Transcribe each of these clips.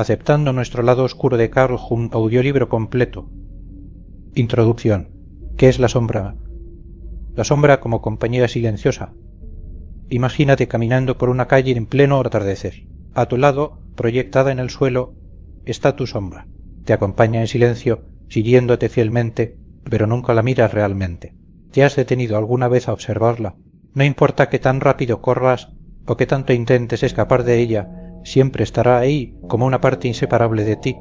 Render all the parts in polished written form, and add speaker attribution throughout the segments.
Speaker 1: aceptando nuestro lado oscuro de Carl Jung, audiolibro completo. Introducción. ¿Qué es la sombra? La sombra como compañera silenciosa. Imagínate caminando por una calle en pleno atardecer. A tu lado, proyectada en el suelo, está tu sombra. Te acompaña en silencio, siguiéndote fielmente, pero nunca la miras realmente. ¿Te has detenido alguna vez a observarla? No importa que tan rápido corras o que tanto intentes escapar de ella, siempre estará ahí como una parte inseparable de ti.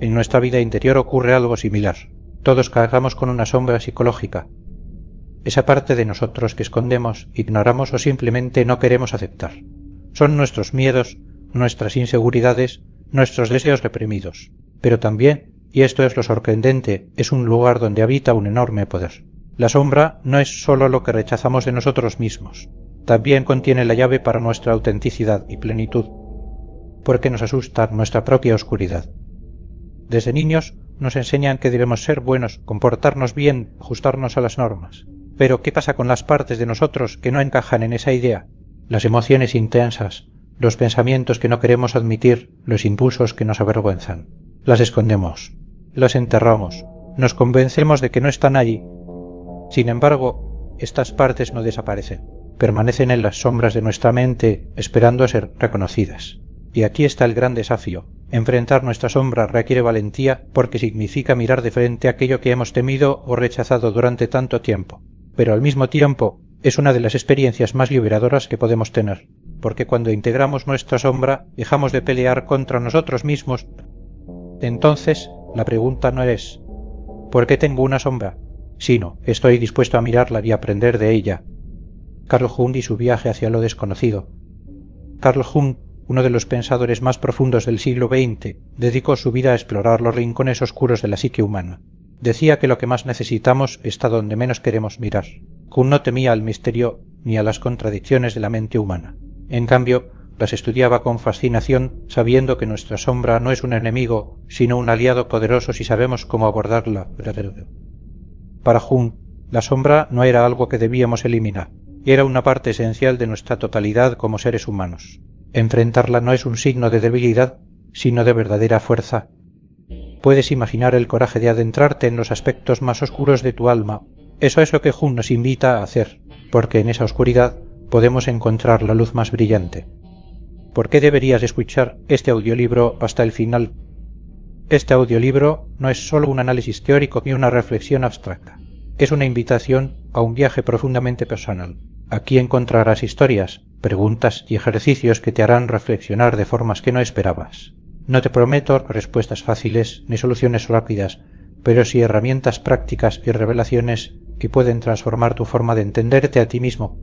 Speaker 1: En nuestra vida interior ocurre algo similar. Todos cargamos con una sombra psicológica. Esa parte de nosotros que escondemos, ignoramos o simplemente no queremos aceptar. Son nuestros miedos, nuestras inseguridades, nuestros deseos reprimidos. Pero también, y esto es lo sorprendente, es un lugar donde habita un enorme poder. La sombra no es solo lo que rechazamos de nosotros mismos, también contiene la llave para nuestra autenticidad y plenitud, porque nos asusta nuestra propia oscuridad. Desde niños nos enseñan que debemos ser buenos, comportarnos bien, ajustarnos a las normas. Pero, ¿qué pasa con las partes de nosotros que no encajan en esa idea? Las emociones intensas, los pensamientos que no queremos admitir, los impulsos que nos avergüenzan. Las escondemos, las enterramos, nos convencemos de que no están allí. Sin embargo, estas partes no desaparecen, permanecen en las sombras de nuestra mente esperando a ser reconocidas. Y aquí está el gran desafío. Enfrentar nuestra sombra requiere valentía porque significa mirar de frente aquello que hemos temido o rechazado durante tanto tiempo. Pero al mismo tiempo es una de las experiencias más liberadoras que podemos tener, porque cuando integramos nuestra sombra dejamos de pelear contra nosotros mismos. Entonces la pregunta no es ¿por qué tengo una sombra?, sino ¿estoy dispuesto a mirarla y aprender de ella? Carl Jung y su viaje hacia lo desconocido. Carl Jung, uno de los pensadores más profundos del siglo XX, dedicó su vida a explorar los rincones oscuros de la psique humana. Decía que lo que más necesitamos está donde menos queremos mirar. Jung no temía al misterio ni a las contradicciones de la mente humana. En cambio, las estudiaba con fascinación, sabiendo que nuestra sombra no es un enemigo, sino un aliado poderoso si sabemos cómo abordarla. Para Jung, la sombra no era algo que debíamos eliminar, era una parte esencial de nuestra totalidad como seres humanos. Enfrentarla no es un signo de debilidad, sino de verdadera fuerza. Puedes imaginar el coraje de adentrarte en los aspectos más oscuros de tu alma. Eso es lo que Jung nos invita a hacer, porque en esa oscuridad podemos encontrar la luz más brillante. ¿Por qué deberías escuchar este audiolibro hasta el final? Este audiolibro no es solo un análisis teórico ni una reflexión abstracta. Es una invitación a un viaje profundamente personal. Aquí encontrarás historias, preguntas y ejercicios que te harán reflexionar de formas que no esperabas. No te prometo respuestas fáciles ni soluciones rápidas, pero sí herramientas prácticas y revelaciones que pueden transformar tu forma de entenderte a ti mismo.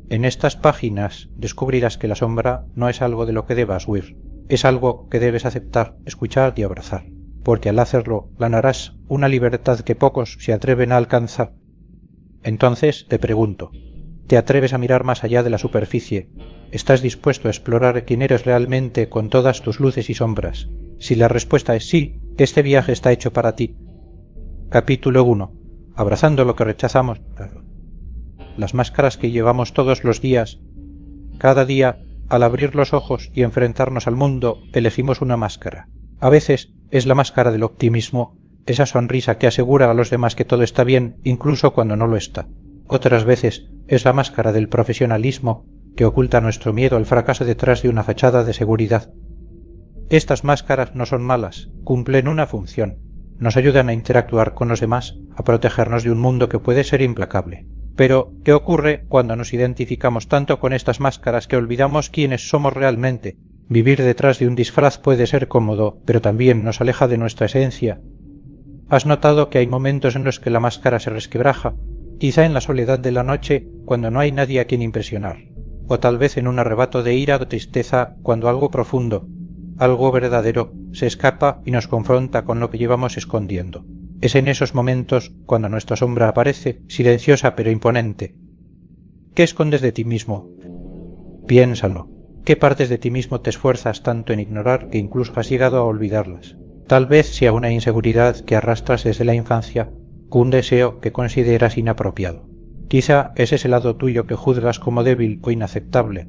Speaker 1: En estas páginas descubrirás que la sombra no es algo de lo que debas huir, es algo que debes aceptar, escuchar y abrazar, porque al hacerlo ganarás una libertad que pocos se atreven a alcanzar. Entonces te pregunto, ¿te atreves a mirar más allá de la superficie? ¿Estás dispuesto a explorar quién eres realmente con todas tus luces y sombras? Si la respuesta es sí, este viaje está hecho para ti. Capítulo 1. Abrazando lo que rechazamos. Las máscaras que llevamos todos los días. Cada día, al abrir los ojos y enfrentarnos al mundo, elegimos una máscara. A veces es la máscara del optimismo, esa sonrisa que asegura a los demás que todo está bien, incluso cuando no lo está. Otras veces es la máscara del profesionalismo, que oculta nuestro miedo al fracaso detrás de una fachada de seguridad. Estas máscaras no son malas, cumplen una función. Nos ayudan a interactuar con los demás, a protegernos de un mundo que puede ser implacable. Pero, ¿qué ocurre cuando nos identificamos tanto con estas máscaras que olvidamos quiénes somos realmente? Vivir detrás de un disfraz puede ser cómodo, pero también nos aleja de nuestra esencia. ¿Has notado que hay momentos en los que la máscara se resquebraja? Quizá en la soledad de la noche, cuando no hay nadie a quien impresionar. O tal vez en un arrebato de ira o tristeza, cuando algo profundo, algo verdadero, se escapa y nos confronta con lo que llevamos escondiendo. Es en esos momentos cuando nuestra sombra aparece, silenciosa pero imponente. ¿Qué escondes de ti mismo? Piénsalo. ¿Qué partes de ti mismo te esfuerzas tanto en ignorar que incluso has llegado a olvidarlas? Tal vez sea una inseguridad que arrastras desde la infancia, un deseo que consideras inapropiado. Quizá es ese lado tuyo que juzgas como débil o inaceptable.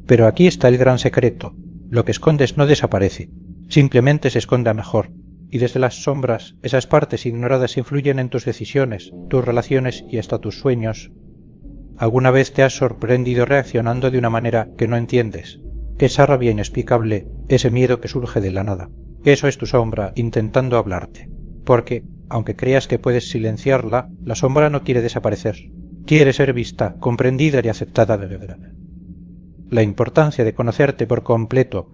Speaker 1: Pero aquí está el gran secreto. Lo que escondes no desaparece, simplemente se esconde mejor, y desde las sombras esas partes ignoradas influyen en tus decisiones, tus relaciones y hasta tus sueños. ¿Alguna vez te has sorprendido reaccionando de una manera que no entiendes? Esa rabia inexplicable, ese miedo que surge de la nada. Eso es tu sombra intentando hablarte. Porque, aunque creas que puedes silenciarla, la sombra no quiere desaparecer. Quiere ser vista, comprendida y aceptada de verdad. La importancia de conocerte por completo.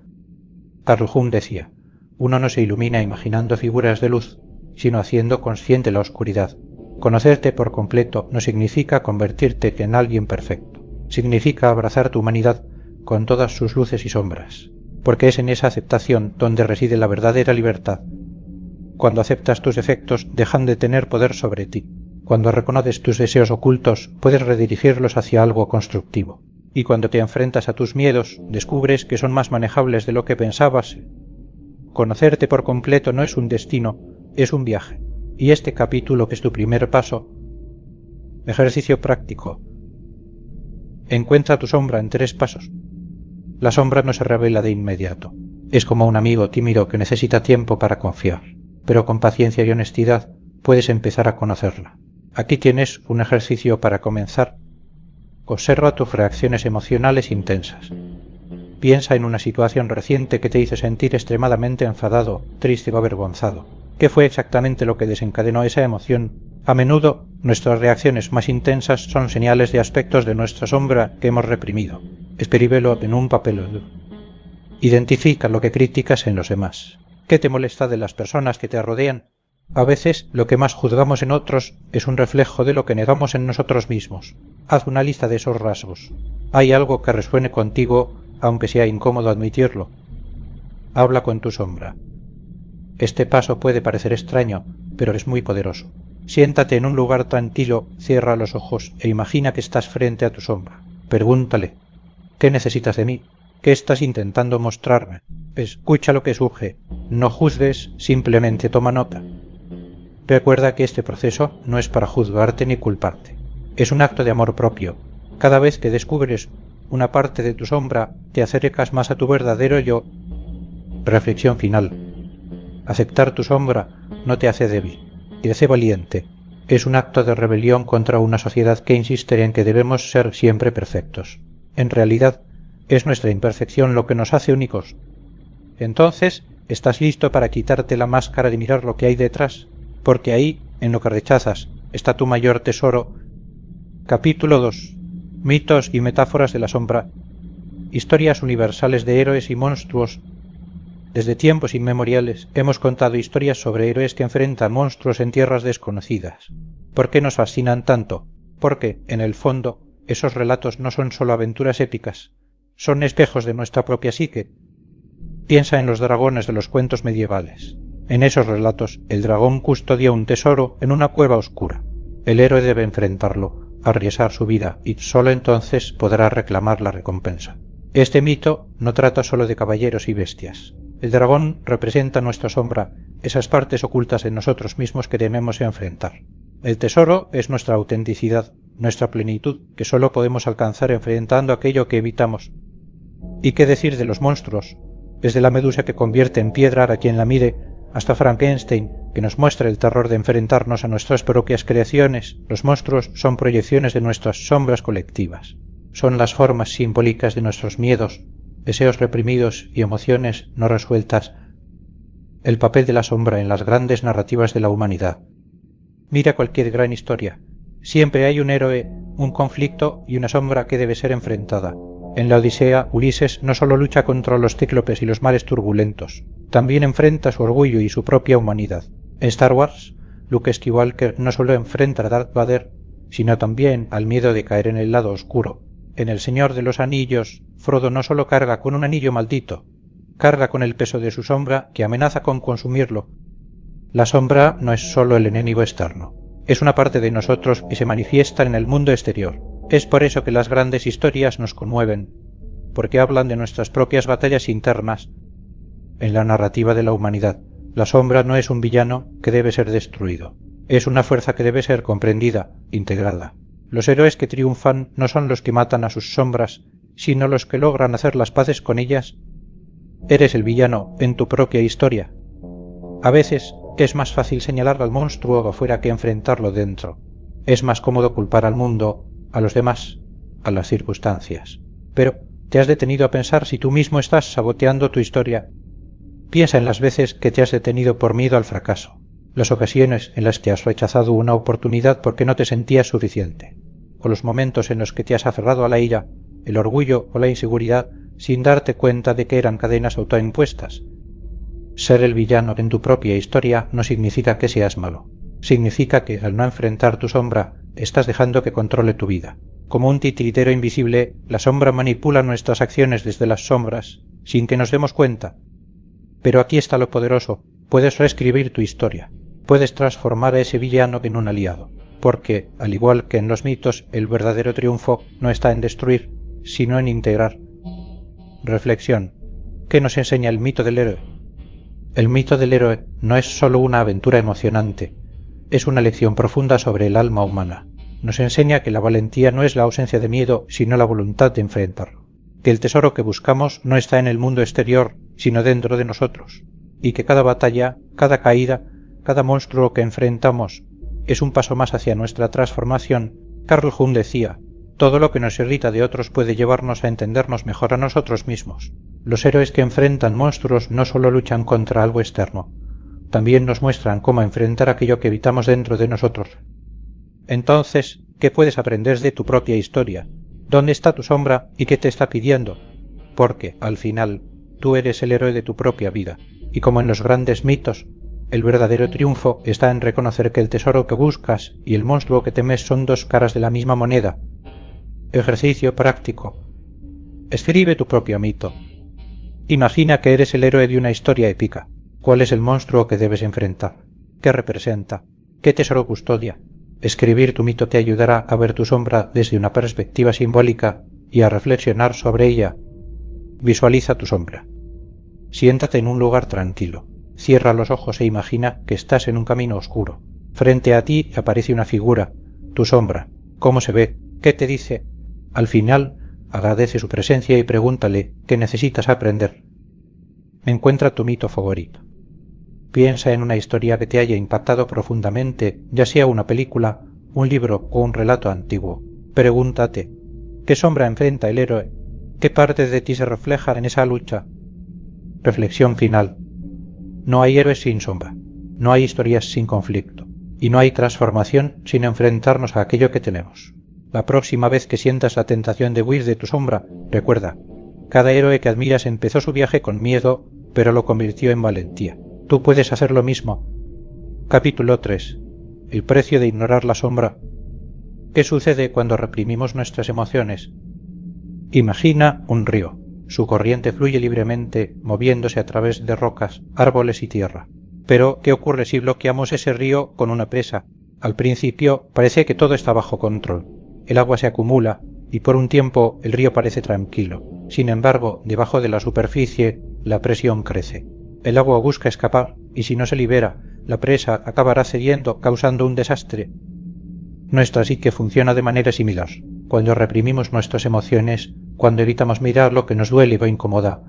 Speaker 1: Carl Jung decía, uno no se ilumina imaginando figuras de luz, sino haciendo consciente la oscuridad. Conocerte por completo no significa convertirte en alguien perfecto. Significa abrazar tu humanidad con todas sus luces y sombras, porque es en esa aceptación donde reside la verdadera libertad. Cuando aceptas tus defectos, dejan de tener poder sobre ti. Cuando reconoces tus deseos ocultos, puedes redirigirlos hacia algo constructivo. Y cuando te enfrentas a tus miedos, descubres que son más manejables de lo que pensabas. Conocerte por completo no es un destino, es un viaje. Y este capítulo, que es tu primer paso, ejercicio práctico. Encuentra tu sombra en 3 pasos. La sombra no se revela de inmediato. Es como un amigo tímido que necesita tiempo para confiar. Pero con paciencia y honestidad puedes empezar a conocerla. Aquí tienes un ejercicio para comenzar. Observa tus reacciones emocionales intensas. Piensa en una situación reciente que te hizo sentir extremadamente enfadado, triste o avergonzado. ¿Qué fue exactamente lo que desencadenó esa emoción? A menudo, nuestras reacciones más intensas son señales de aspectos de nuestra sombra que hemos reprimido. Escríbelo en un papel. Identifica lo que criticas en los demás. ¿Qué te molesta de las personas que te rodean? A veces, lo que más juzgamos en otros es un reflejo de lo que negamos en nosotros mismos. Haz una lista de esos rasgos. ¿Hay algo que resuene contigo, aunque sea incómodo admitirlo? Habla con tu sombra. Este paso puede parecer extraño, pero es muy poderoso. Siéntate en un lugar tranquilo, cierra los ojos e imagina que estás frente a tu sombra. Pregúntale, ¿qué necesitas de mí? ¿Qué estás intentando mostrarme? Escucha lo que surge. No juzgues, simplemente toma nota. Recuerda que este proceso no es para juzgarte ni culparte. Es un acto de amor propio. Cada vez que descubres una parte de tu sombra, te acercas más a tu verdadero yo. Reflexión final. Aceptar tu sombra no te hace débil, te hace valiente. Es un acto de rebelión contra una sociedad que insiste en que debemos ser siempre perfectos. En realidad, es nuestra imperfección lo que nos hace únicos. Entonces, ¿estás listo para quitarte la máscara de mirar lo que hay detrás? Porque ahí, en lo que rechazas, está tu mayor tesoro. Capítulo 2. Mitos y metáforas de la sombra. Historias universales de héroes y monstruos. Desde tiempos inmemoriales hemos contado historias sobre héroes que enfrentan monstruos en tierras desconocidas. ¿Por qué nos fascinan tanto? Porque, en el fondo, esos relatos no son solo aventuras épicas, son espejos de nuestra propia psique. Piensa en los dragones de los cuentos medievales. En esos relatos, el dragón custodia un tesoro en una cueva oscura. El héroe debe enfrentarlo, arriesgar su vida, y solo entonces podrá reclamar la recompensa. Este mito no trata solo de caballeros y bestias. El dragón representa nuestra sombra, esas partes ocultas en nosotros mismos que tememos enfrentar. El tesoro es nuestra autenticidad, nuestra plenitud, que solo podemos alcanzar enfrentando aquello que evitamos. ¿Y qué decir de los monstruos? Desde la medusa que convierte en piedra a quien la mire, hasta Frankenstein, que nos muestra el terror de enfrentarnos a nuestras propias creaciones, los monstruos son proyecciones de nuestras sombras colectivas. Son las formas simbólicas de nuestros miedos, deseos reprimidos y emociones no resueltas. El papel de la sombra en las grandes narrativas de la humanidad. Mira cualquier gran historia. Siempre hay un héroe, un conflicto y una sombra que debe ser enfrentada. En la Odisea, Ulises no solo lucha contra los cíclopes y los mares turbulentos, también enfrenta su orgullo y su propia humanidad. En Star Wars, Luke Skywalker no solo enfrenta a Darth Vader, sino también al miedo de caer en el lado oscuro. En El Señor de los Anillos, Frodo no solo carga con un anillo maldito, carga con el peso de su sombra que amenaza con consumirlo. La sombra no es solo el enemigo externo, es una parte de nosotros que se manifiesta en el mundo exterior. Es por eso que las grandes historias nos conmueven, porque hablan de nuestras propias batallas internas. En la narrativa de la humanidad, la sombra no es un villano que debe ser destruido, es una fuerza que debe ser comprendida, integrada. Los héroes que triunfan no son los que matan a sus sombras, sino los que logran hacer las paces con ellas. Eres el villano en tu propia historia. A veces es más fácil señalar al monstruo afuera que enfrentarlo dentro. Es más cómodo culpar al mundo, a los demás, a las circunstancias. Pero, ¿te has detenido a pensar si tú mismo estás saboteando tu historia? Piensa en las veces que te has detenido por miedo al fracaso, las ocasiones en las que has rechazado una oportunidad porque no te sentías suficiente, o los momentos en los que te has aferrado a la ira, el orgullo o la inseguridad sin darte cuenta de que eran cadenas autoimpuestas. Ser el villano en tu propia historia no significa que seas malo. Significa que al no enfrentar tu sombra, estás dejando que controle tu vida. Como un titiritero invisible, la sombra manipula nuestras acciones desde las sombras, sin que nos demos cuenta. Pero aquí está lo poderoso. Puedes reescribir tu historia. Puedes transformar a ese villano en un aliado. Porque, al igual que en los mitos, el verdadero triunfo no está en destruir, sino en integrar. Reflexión. ¿Qué nos enseña el mito del héroe? El mito del héroe no es solo una aventura emocionante, es una lección profunda sobre el alma humana. Nos enseña que la valentía no es la ausencia de miedo, sino la voluntad de enfrentarlo. Que el tesoro que buscamos no está en el mundo exterior, sino dentro de nosotros. Y que cada batalla, cada caída, cada monstruo que enfrentamos es un paso más hacia nuestra transformación. Carl Jung decía, todo lo que nos irrita de otros puede llevarnos a entendernos mejor a nosotros mismos. Los héroes que enfrentan monstruos no solo luchan contra algo externo, también nos muestran cómo enfrentar aquello que evitamos dentro de nosotros. Entonces, ¿qué puedes aprender de tu propia historia? ¿Dónde está tu sombra y qué te está pidiendo? Porque, al final, tú eres el héroe de tu propia vida, y como en los grandes mitos, el verdadero triunfo está en reconocer que el tesoro que buscas y el monstruo que temes son dos caras de la misma moneda. Ejercicio práctico. Escribe tu propio mito. Imagina que eres el héroe de una historia épica. ¿Cuál es el monstruo que debes enfrentar? ¿Qué representa? ¿Qué tesoro custodia? Escribir tu mito te ayudará a ver tu sombra desde una perspectiva simbólica y a reflexionar sobre ella. Visualiza tu sombra. Siéntate en un lugar tranquilo. Cierra los ojos e imagina que estás en un camino oscuro. Frente a ti aparece una figura, tu sombra. ¿Cómo se ve? ¿Qué te dice? Al final, agradece su presencia y pregúntale qué necesitas aprender. Encuentra tu mito favorito. Piensa en una historia que te haya impactado profundamente, ya sea una película, un libro o un relato antiguo. Pregúntate, ¿qué sombra enfrenta el héroe? ¿Qué parte de ti se refleja en esa lucha? Reflexión final. No hay héroes sin sombra, no hay historias sin conflicto, y no hay transformación sin enfrentarnos a aquello que tenemos. La próxima vez que sientas la tentación de huir de tu sombra, recuerda, cada héroe que admiras empezó su viaje con miedo, pero lo convirtió en valentía. Tú puedes hacer lo mismo. Capítulo 3. El precio de ignorar la sombra. ¿Qué sucede cuando reprimimos nuestras emociones? Imagina un río. Su corriente fluye libremente, moviéndose a través de rocas, árboles y tierra. Pero, ¿qué ocurre si bloqueamos ese río con una presa? Al principio parece que todo está bajo control. El agua se acumula y por un tiempo el río parece tranquilo. Sin embargo, debajo de la superficie, la presión crece. El agua busca escapar y si no se libera, la presa acabará cediendo, causando un desastre. Nuestra psique funciona de manera similar. Cuando reprimimos nuestras emociones, cuando evitamos mirar lo que nos duele o incomoda,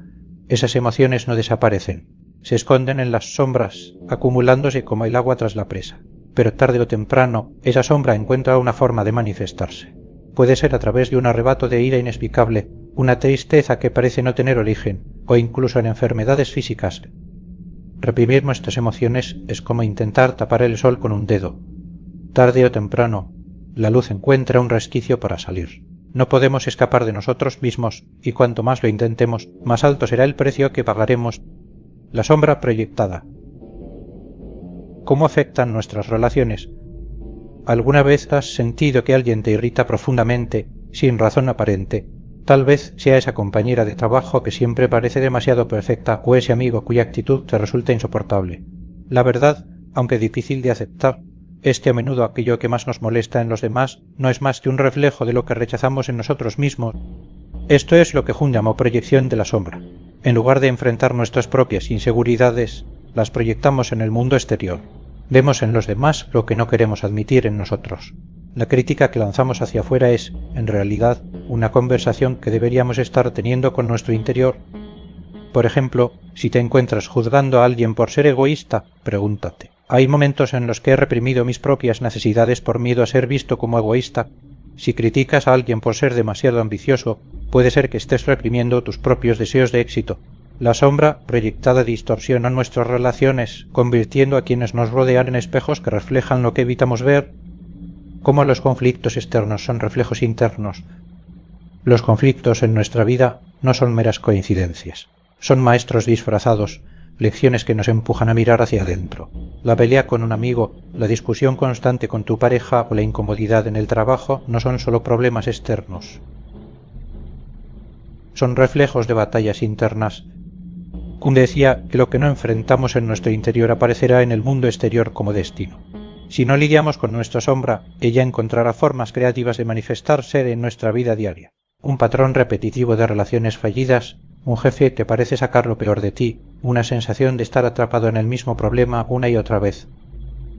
Speaker 1: esas emociones no desaparecen. Se esconden en las sombras, acumulándose como el agua tras la presa. Pero tarde o temprano, esa sombra encuentra una forma de manifestarse. Puede ser a través de un arrebato de ira inexplicable, una tristeza que parece no tener origen, o incluso en enfermedades físicas. Reprimir nuestras emociones es como intentar tapar el sol con un dedo. Tarde o temprano, la luz encuentra un resquicio para salir. No podemos escapar de nosotros mismos, y cuanto más lo intentemos, más alto será el precio que pagaremos. La sombra proyectada. ¿Cómo afectan nuestras relaciones? ¿Alguna vez has sentido que alguien te irrita profundamente, sin razón aparente? Tal vez sea esa compañera de trabajo que siempre parece demasiado perfecta o ese amigo cuya actitud te resulta insoportable. La verdad, aunque difícil de aceptar, es que a menudo aquello que más nos molesta en los demás no es más que un reflejo de lo que rechazamos en nosotros mismos. Esto es lo que Jung llamó proyección de la sombra. En lugar de enfrentar nuestras propias inseguridades, las proyectamos en el mundo exterior. Vemos en los demás lo que no queremos admitir en nosotros. La crítica que lanzamos hacia afuera es, en realidad, una conversación que deberíamos estar teniendo con nuestro interior. Por ejemplo, si te encuentras juzgando a alguien por ser egoísta, pregúntate, ¿hay momentos en los que he reprimido mis propias necesidades por miedo a ser visto como egoísta? Si criticas a alguien por ser demasiado ambicioso, puede ser que estés reprimiendo tus propios deseos de éxito. La sombra proyectada distorsiona nuestras relaciones, convirtiendo a quienes nos rodean en espejos que reflejan lo que evitamos ver. ¿Cómo los conflictos externos son reflejos internos? Los conflictos en nuestra vida no son meras coincidencias. Son maestros disfrazados, lecciones que nos empujan a mirar hacia adentro. La pelea con un amigo, la discusión constante con tu pareja o la incomodidad en el trabajo no son solo problemas externos. Son reflejos de batallas internas. Kuhn decía que lo que no enfrentamos en nuestro interior aparecerá en el mundo exterior como destino. Si no lidiamos con nuestra sombra, ella encontrará formas creativas de manifestarse en nuestra vida diaria. Un patrón repetitivo de relaciones fallidas, un jefe que parece sacar lo peor de ti, una sensación de estar atrapado en el mismo problema una y otra vez.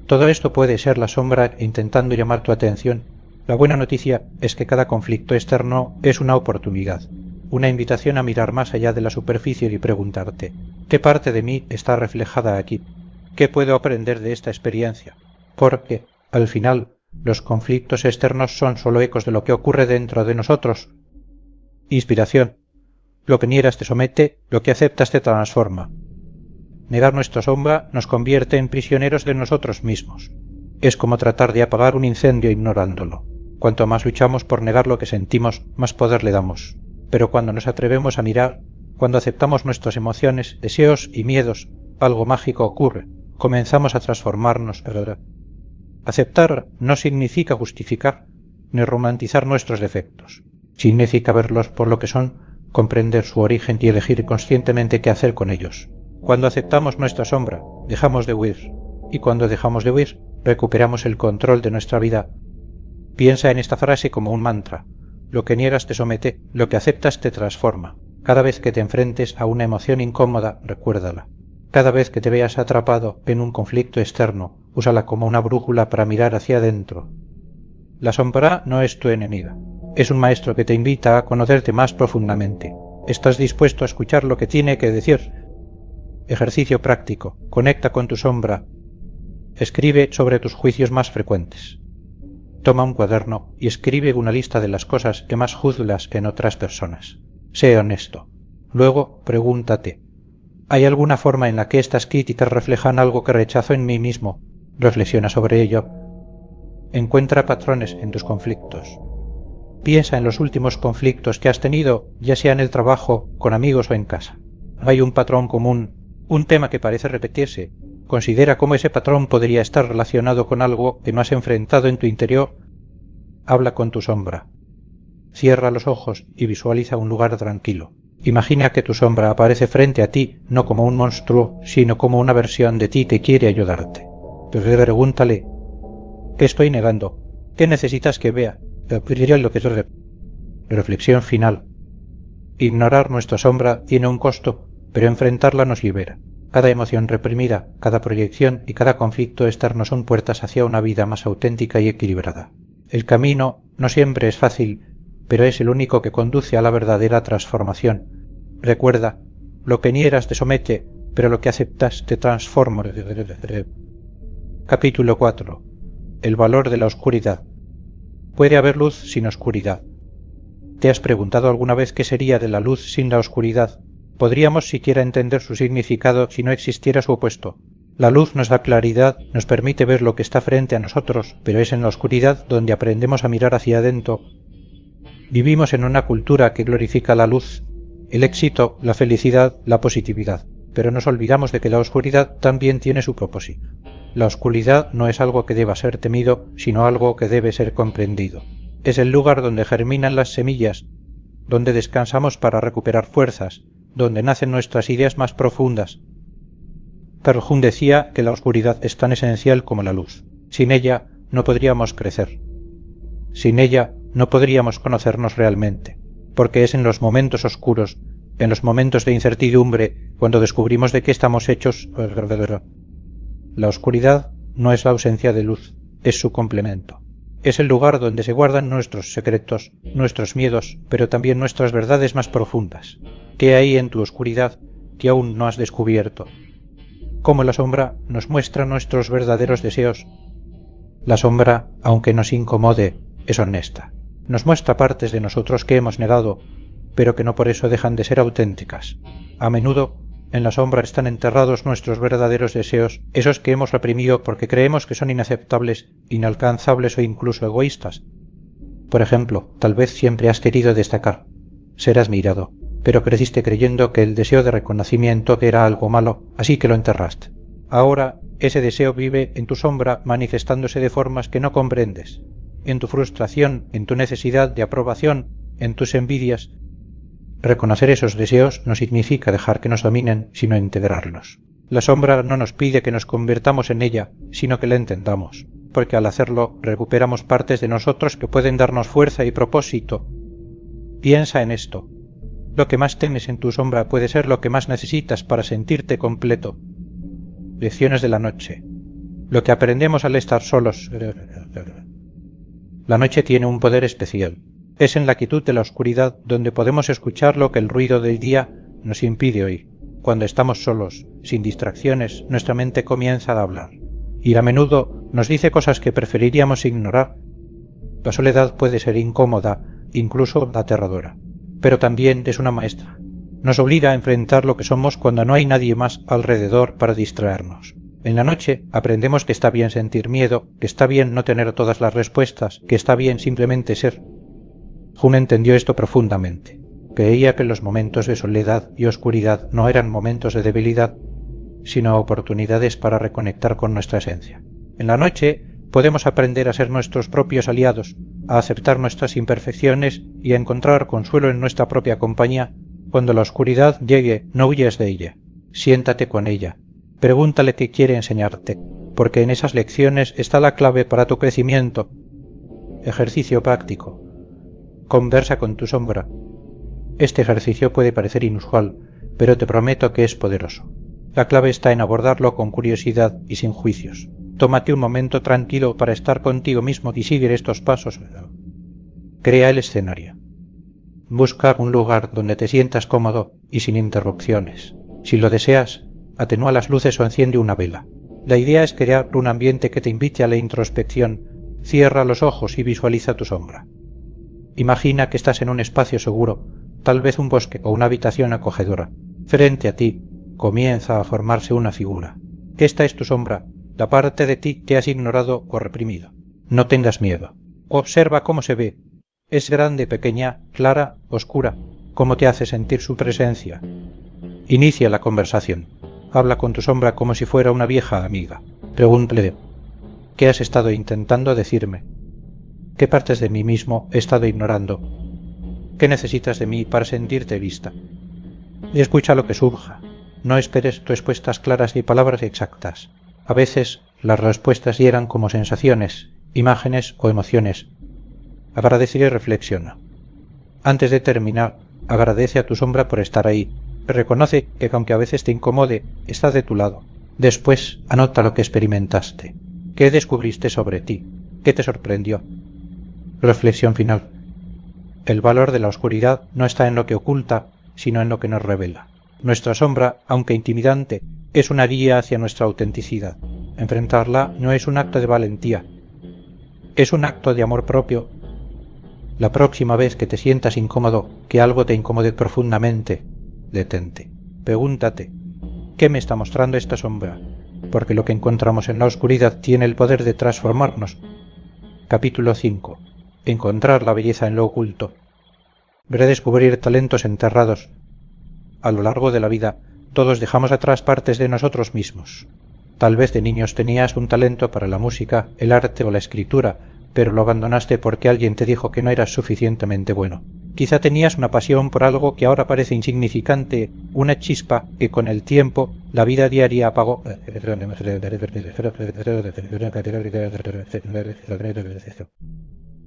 Speaker 1: Todo esto puede ser la sombra intentando llamar tu atención. La buena noticia es que cada conflicto externo es una oportunidad, una invitación a mirar más allá de la superficie y preguntarte, ¿qué parte de mí está reflejada aquí? ¿Qué puedo aprender de esta experiencia? Porque, al final, los conflictos externos son solo ecos de lo que ocurre dentro de nosotros. Inspiración. Lo que niegas te somete, lo que aceptas te transforma. Negar nuestra sombra nos convierte en prisioneros de nosotros mismos. Es como tratar de apagar un incendio ignorándolo. Cuanto más luchamos por negar lo que sentimos, más poder le damos. Pero cuando nos atrevemos a mirar, cuando aceptamos nuestras emociones, deseos y miedos, algo mágico ocurre. Comenzamos a transformarnos. Aceptar no significa justificar ni romantizar nuestros defectos. Significa verlos por lo que son, comprender su origen y elegir conscientemente qué hacer con ellos. Cuando aceptamos nuestra sombra, dejamos de huir. Y cuando dejamos de huir, recuperamos el control de nuestra vida. Piensa en esta frase como un mantra. Lo que niegas te somete, lo que aceptas te transforma. Cada vez que te enfrentes a una emoción incómoda, recuérdala. Cada vez que te veas atrapado en un conflicto externo, úsala como una brújula para mirar hacia adentro. La sombra no es tu enemiga. Es un maestro que te invita a conocerte más profundamente. ¿Estás dispuesto a escuchar lo que tiene que decir? Ejercicio práctico. Conecta con tu sombra. Escribe sobre tus juicios más frecuentes. Toma un cuaderno y escribe una lista de las cosas que más juzgas que en otras personas. Sé honesto. Luego, pregúntate, ¿hay alguna forma en la que estas críticas reflejan algo que rechazo en mí mismo? Reflexiona sobre ello. Encuentra patrones en tus conflictos. Piensa en los últimos conflictos que has tenido, ya sea en el trabajo, con amigos o en casa. Hay un patrón común, un tema que parece repetirse. Considera cómo ese patrón podría estar relacionado con algo que no has enfrentado en tu interior. Habla con tu sombra. Cierra los ojos y visualiza un lugar tranquilo. Imagina que tu sombra aparece frente a ti, no como un monstruo, sino como una versión de ti que quiere ayudarte. Pregúntale, ¿qué estoy negando? ¿Qué necesitas que vea? Reflexión final. Ignorar nuestra sombra tiene un costo, pero enfrentarla nos libera. Cada emoción reprimida, cada proyección y cada conflicto externo son puertas hacia una vida más auténtica y equilibrada. El camino no siempre es fácil, pero es el único que conduce a la verdadera transformación. Recuerda, lo que niegas te somete, pero lo que aceptas te transforma. Capítulo 4. El valor de la oscuridad. Puede haber luz sin oscuridad. ¿Te has preguntado alguna vez qué sería de la luz sin la oscuridad? ¿Podríamos siquiera entender su significado si no existiera su opuesto? La luz nos da claridad, nos permite ver lo que está frente a nosotros, pero es en la oscuridad donde aprendemos a mirar hacia adentro. Vivimos en una cultura que glorifica la luz, el éxito, la felicidad, la positividad, pero nos olvidamos de que la oscuridad también tiene su propósito. La oscuridad no es algo que deba ser temido, sino algo que debe ser comprendido. Es el lugar donde germinan las semillas, donde descansamos para recuperar fuerzas, donde nacen nuestras ideas más profundas. Terjun decía que la oscuridad es tan esencial como la luz. Sin ella no podríamos crecer. Sin ella no podríamos conocernos realmente, porque es en los momentos oscuros, en los momentos de incertidumbre, cuando descubrimos de qué estamos hechos. La oscuridad no es la ausencia de luz, es su complemento. Es el lugar donde se guardan nuestros secretos, nuestros miedos, pero también nuestras verdades más profundas. ¿Qué hay en tu oscuridad? que aún no has descubierto. Cómo la sombra nos muestra nuestros verdaderos deseos. La sombra, aunque nos incomode, es honesta. Nos muestra partes de nosotros que hemos negado, pero que no por eso dejan de ser auténticas. A menudo, en la sombra están enterrados nuestros verdaderos deseos, esos que hemos reprimido porque creemos que son inaceptables, inalcanzables o incluso egoístas. Por ejemplo, tal vez siempre has querido destacar, ser admirado, pero creciste creyendo que el deseo de reconocimiento era algo malo, así que lo enterraste. Ahora, ese deseo vive en tu sombra manifestándose de formas que no comprendes, en tu frustración, en tu necesidad de aprobación, en tus envidias. Reconocer esos deseos no significa dejar que nos dominen, sino integrarlos. La sombra no nos pide que nos convirtamos en ella, sino que la entendamos, porque al hacerlo recuperamos partes de nosotros que pueden darnos fuerza y propósito. Piensa en esto. Lo que más temes en tu sombra puede ser lo que más necesitas para sentirte completo. Lecciones de la noche. Lo que aprendemos al estar solos. La noche tiene un poder especial. Es en la quietud de la oscuridad donde podemos escuchar lo que el ruido del día nos impide oír. Cuando estamos solos, sin distracciones, nuestra mente comienza a hablar. Y a menudo nos dice cosas que preferiríamos ignorar. La soledad puede ser incómoda, incluso aterradora. Pero también es una maestra. Nos obliga a enfrentar lo que somos cuando no hay nadie más alrededor para distraernos. En la noche aprendemos que está bien sentir miedo, que está bien no tener todas las respuestas, que está bien simplemente ser. Jun entendió esto profundamente. Creía que los momentos de soledad y oscuridad no eran momentos de debilidad, sino oportunidades para reconectar con nuestra esencia. En la noche podemos aprender a ser nuestros propios aliados, a aceptar nuestras imperfecciones y a encontrar consuelo en nuestra propia compañía. Cuando la oscuridad llegue, no huyes de ella. Siéntate con ella. Pregúntale qué quiere enseñarte, porque en esas lecciones está la clave para tu crecimiento. Ejercicio práctico. Conversa con tu sombra. Este ejercicio puede parecer inusual, pero te prometo que es poderoso. La clave está en abordarlo con curiosidad y sin juicios. Tómate un momento tranquilo para estar contigo mismo y sigue estos pasos. Crea el escenario. Busca un lugar donde te sientas cómodo y sin interrupciones. Si lo deseas, atenúa las luces o enciende una vela. La idea es crear un ambiente que te invite a la introspección. Cierra los ojos y visualiza tu sombra. Imagina que estás en un espacio seguro, tal vez un bosque o una habitación acogedora. Frente a ti comienza a formarse una figura. Esta es tu sombra, la parte de ti que has ignorado o reprimido. No tengas miedo. Observa cómo se ve. Es grande, pequeña, clara, oscura. ¿Cómo te hace sentir su presencia? Inicia la conversación. Habla con tu sombra como si fuera una vieja amiga. Pregúntale, ¿qué has estado intentando decirme? ¿Qué partes de mí mismo he estado ignorando? ¿Qué necesitas de mí para sentirte vista? Y escucha lo que surja. No esperes respuestas claras ni palabras exactas. A veces las respuestas llegan como sensaciones, imágenes o emociones. Agradece y reflexiona. Antes de terminar, agradece a tu sombra por estar ahí. Reconoce que aunque a veces te incomode, está de tu lado. Después, anota lo que experimentaste. ¿Qué descubriste sobre ti? ¿Qué te sorprendió? Reflexión final. El valor de la oscuridad no está en lo que oculta, sino en lo que nos revela. Nuestra sombra, aunque intimidante, es una guía hacia nuestra autenticidad. Enfrentarla no es un acto de valentía, es un acto de amor propio. La próxima vez que te sientas incómodo, que algo te incomode profundamente, detente. Pregúntate, ¿qué me está mostrando esta sombra? Porque lo que encontramos en la oscuridad tiene el poder de transformarnos. Capítulo 5. Encontrar la belleza en lo oculto. Redescubrir talentos enterrados. A lo largo de la vida, todos dejamos atrás partes de nosotros mismos. Tal vez de niños tenías un talento para la música, el arte o la escritura, pero lo abandonaste porque alguien te dijo que no eras suficientemente bueno. Quizá tenías una pasión por algo que ahora parece insignificante, una chispa que con el tiempo la vida diaria apagó.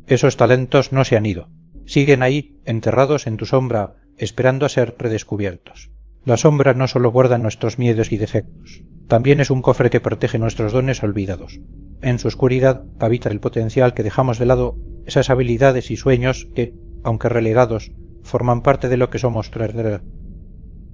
Speaker 1: Esos talentos no se han ido. Siguen ahí, enterrados en tu sombra, esperando a ser redescubiertos. La sombra no solo guarda nuestros miedos y defectos, también es un cofre que protege nuestros dones olvidados. En su oscuridad habita el potencial que dejamos de lado, esas habilidades y sueños que, aunque relegados, forman parte de lo que somos.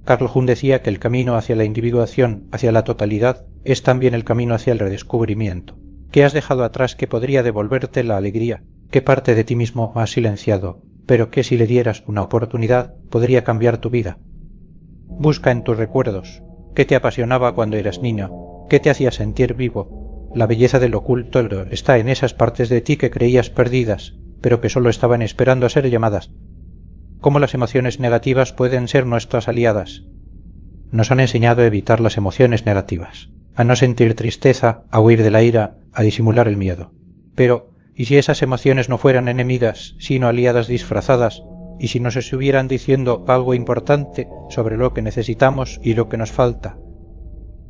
Speaker 1: Carl Jung decía que el camino hacia la individuación, hacia la totalidad, es también el camino hacia el redescubrimiento. ¿Qué has dejado atrás que podría devolverte la alegría? ¿Qué parte de ti mismo has silenciado, pero que si le dieras una oportunidad podría cambiar tu vida? Busca en tus recuerdos. ¿Qué te apasionaba cuando eras niña? ¿Qué te hacía sentir vivo? La belleza del oculto está en esas partes de ti que creías perdidas, pero que solo estaban esperando a ser llamadas. ¿Cómo las emociones negativas pueden ser nuestras aliadas? Nos han enseñado a evitar las emociones negativas, a no sentir tristeza, a huir de la ira, a disimular el miedo. Pero, ¿y si esas emociones no fueran enemigas, sino aliadas disfrazadas, y si nos estuvieran diciendo algo importante sobre lo que necesitamos y lo que nos falta?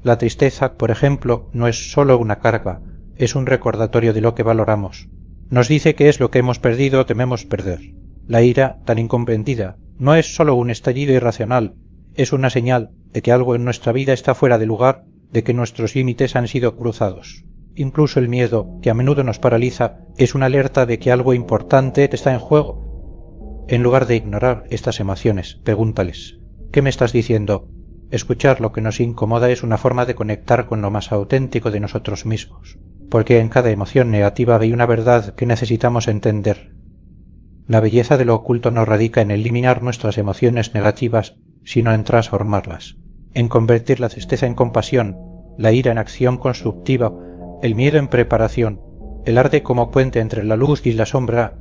Speaker 1: La tristeza, por ejemplo, no es solo una carga, es un recordatorio de lo que valoramos. Nos dice que es lo que hemos perdido o tememos perder. La ira, tan incomprendida, no es solo un estallido irracional, es una señal de que algo en nuestra vida está fuera de lugar, de que nuestros límites han sido cruzados. Incluso el miedo, que a menudo nos paraliza, es una alerta de que algo importante está en juego. En lugar de ignorar estas emociones, pregúntales: ¿qué me estás diciendo? Escuchar lo que nos incomoda es una forma de conectar con lo más auténtico de nosotros mismos, porque en cada emoción negativa hay una verdad que necesitamos entender. La belleza de lo oculto no radica en eliminar nuestras emociones negativas, sino en transformarlas, en convertir la tristeza en compasión, la ira en acción constructiva, el miedo en preparación, el arte como puente entre la luz y la sombra.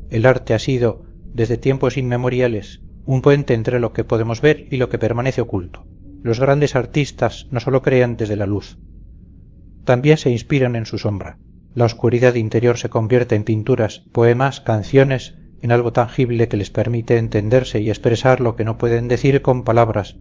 Speaker 1: El arte ha sido, desde tiempos inmemoriales, un puente entre lo que podemos ver y lo que permanece oculto. Los grandes artistas no solo crean desde la luz, también se inspiran en su sombra. La oscuridad interior se convierte en pinturas, poemas, canciones, en algo tangible que les permite entenderse y expresar lo que no pueden decir con palabras.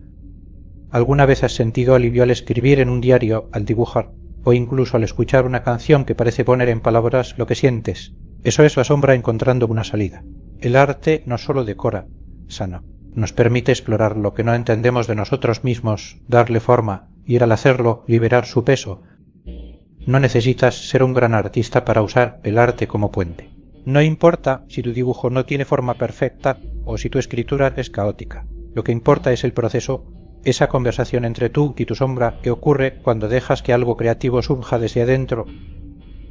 Speaker 1: ¿Alguna vez has sentido alivio al escribir en un diario, al dibujar, o incluso al escuchar una canción que parece poner en palabras lo que sientes? Eso es la sombra encontrando una salida. El arte no solo decora, sana. Nos permite explorar lo que no entendemos de nosotros mismos, darle forma, y al hacerlo liberar su peso. No necesitas ser un gran artista para usar el arte como puente. No importa si tu dibujo no tiene forma perfecta o si tu escritura es caótica. Lo que importa es el proceso, esa conversación entre tú y tu sombra que ocurre cuando dejas que algo creativo surja desde adentro.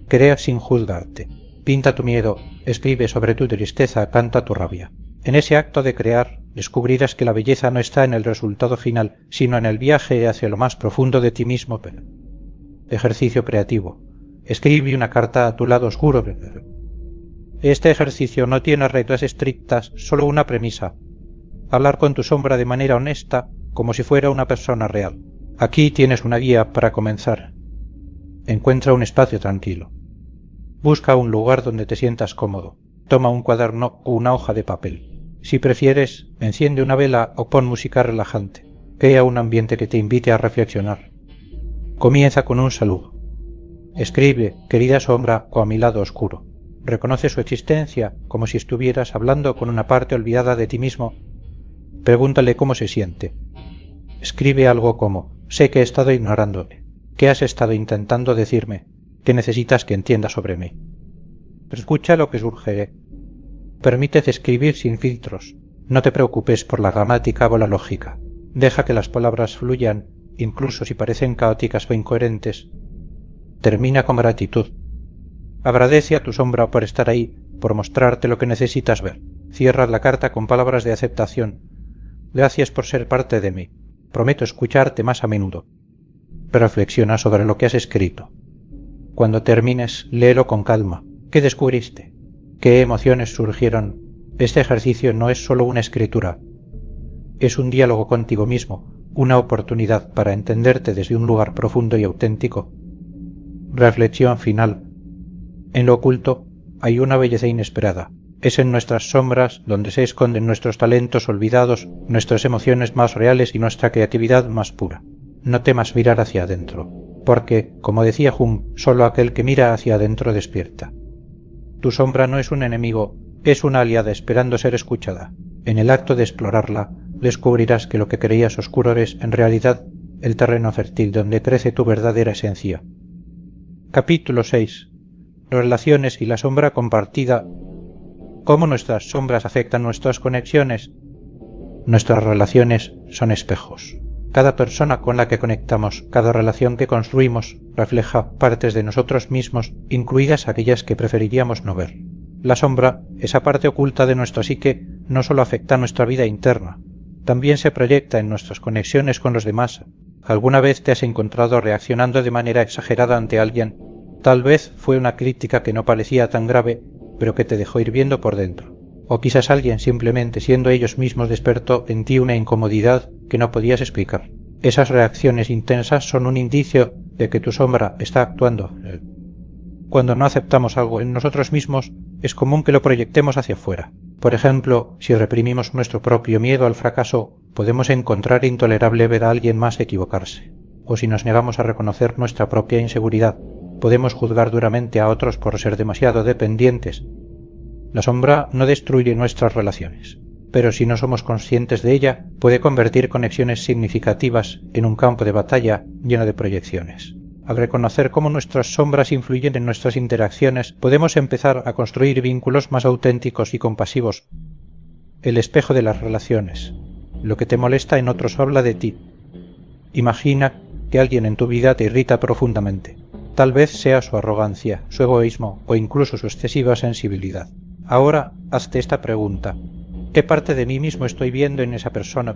Speaker 1: Crea sin juzgarte. Pinta tu miedo, escribe sobre tu tristeza, canta tu rabia. En ese acto de crear, descubrirás que la belleza no está en el resultado final, sino en el viaje hacia lo más profundo de ti mismo. Ejercicio creativo. Escribe una carta a tu lado oscuro. Este ejercicio no tiene reglas estrictas, solo una premisa. Hablar con tu sombra de manera honesta, como si fuera una persona real. Aquí tienes una guía para comenzar. Encuentra un espacio tranquilo. Busca un lugar donde te sientas cómodo. Toma un cuaderno o una hoja de papel. Si prefieres, enciende una vela o pon música relajante. Crea un ambiente que te invite a reflexionar. Comienza con un saludo. Escribe, querida sombra o a mi lado oscuro. Reconoce su existencia como si estuvieras hablando con una parte olvidada de ti mismo. Pregúntale cómo se siente. Escribe algo como: sé que he estado ignorándote. ¿Qué has estado intentando decirme? ¿Qué necesitas que entienda sobre mí? Escucha lo que surge. Permítete escribir sin filtros. No te preocupes por la gramática o la lógica. Deja que las palabras fluyan, incluso si parecen caóticas o incoherentes. Termina con gratitud. Agradece a tu sombra por estar ahí, por mostrarte lo que necesitas ver. Cierra la carta con palabras de aceptación. Gracias por ser parte de mí. Prometo escucharte más a menudo. Reflexiona sobre lo que has escrito. Cuando termines, léelo con calma. ¿Qué descubriste? ¿Qué emociones surgieron? Este ejercicio no es solo una escritura. Es un diálogo contigo mismo, una oportunidad para entenderte desde un lugar profundo y auténtico. Reflexión final. En lo oculto hay una belleza inesperada. Es en nuestras sombras donde se esconden nuestros talentos olvidados, nuestras emociones más reales y nuestra creatividad más pura. No temas mirar hacia adentro, porque, como decía Jung, solo aquel que mira hacia adentro despierta. Tu sombra no es un enemigo, es una aliada esperando ser escuchada. En el acto de explorarla, descubrirás que lo que creías oscuro es, en realidad, el terreno fértil donde crece tu verdadera esencia. Capítulo 6. Relaciones y la sombra compartida. ¿Cómo nuestras sombras afectan nuestras conexiones? Nuestras relaciones son espejos. Cada persona con la que conectamos, cada relación que construimos, refleja partes de nosotros mismos, incluidas aquellas que preferiríamos no ver. La sombra, esa parte oculta de nuestra psique, no solo afecta nuestra vida interna, también se proyecta en nuestras conexiones con los demás. ¿Alguna vez te has encontrado reaccionando de manera exagerada ante alguien? Tal vez fue una crítica que no parecía tan grave, pero que te dejó hirviendo por dentro. O quizás alguien simplemente siendo ellos mismos despertó en ti una incomodidad que no podías explicar. Esas reacciones intensas son un indicio de que tu sombra está actuando. Cuando no aceptamos algo en nosotros mismos, es común que lo proyectemos hacia afuera. Por ejemplo, si reprimimos nuestro propio miedo al fracaso, podemos encontrar intolerable ver a alguien más equivocarse. O si nos negamos a reconocer nuestra propia inseguridad, podemos juzgar duramente a otros por ser demasiado dependientes. La sombra no destruye nuestras relaciones, pero si no somos conscientes de ella, puede convertir conexiones significativas en un campo de batalla lleno de proyecciones. Al reconocer cómo nuestras sombras influyen en nuestras interacciones, podemos empezar a construir vínculos más auténticos y compasivos. El espejo de las relaciones. Lo que te molesta en otros habla de ti. Imagina que alguien en tu vida te irrita profundamente. Tal vez sea su arrogancia, su egoísmo o incluso su excesiva sensibilidad. Ahora hazte esta pregunta. ¿Qué parte de mí mismo estoy viendo en esa persona?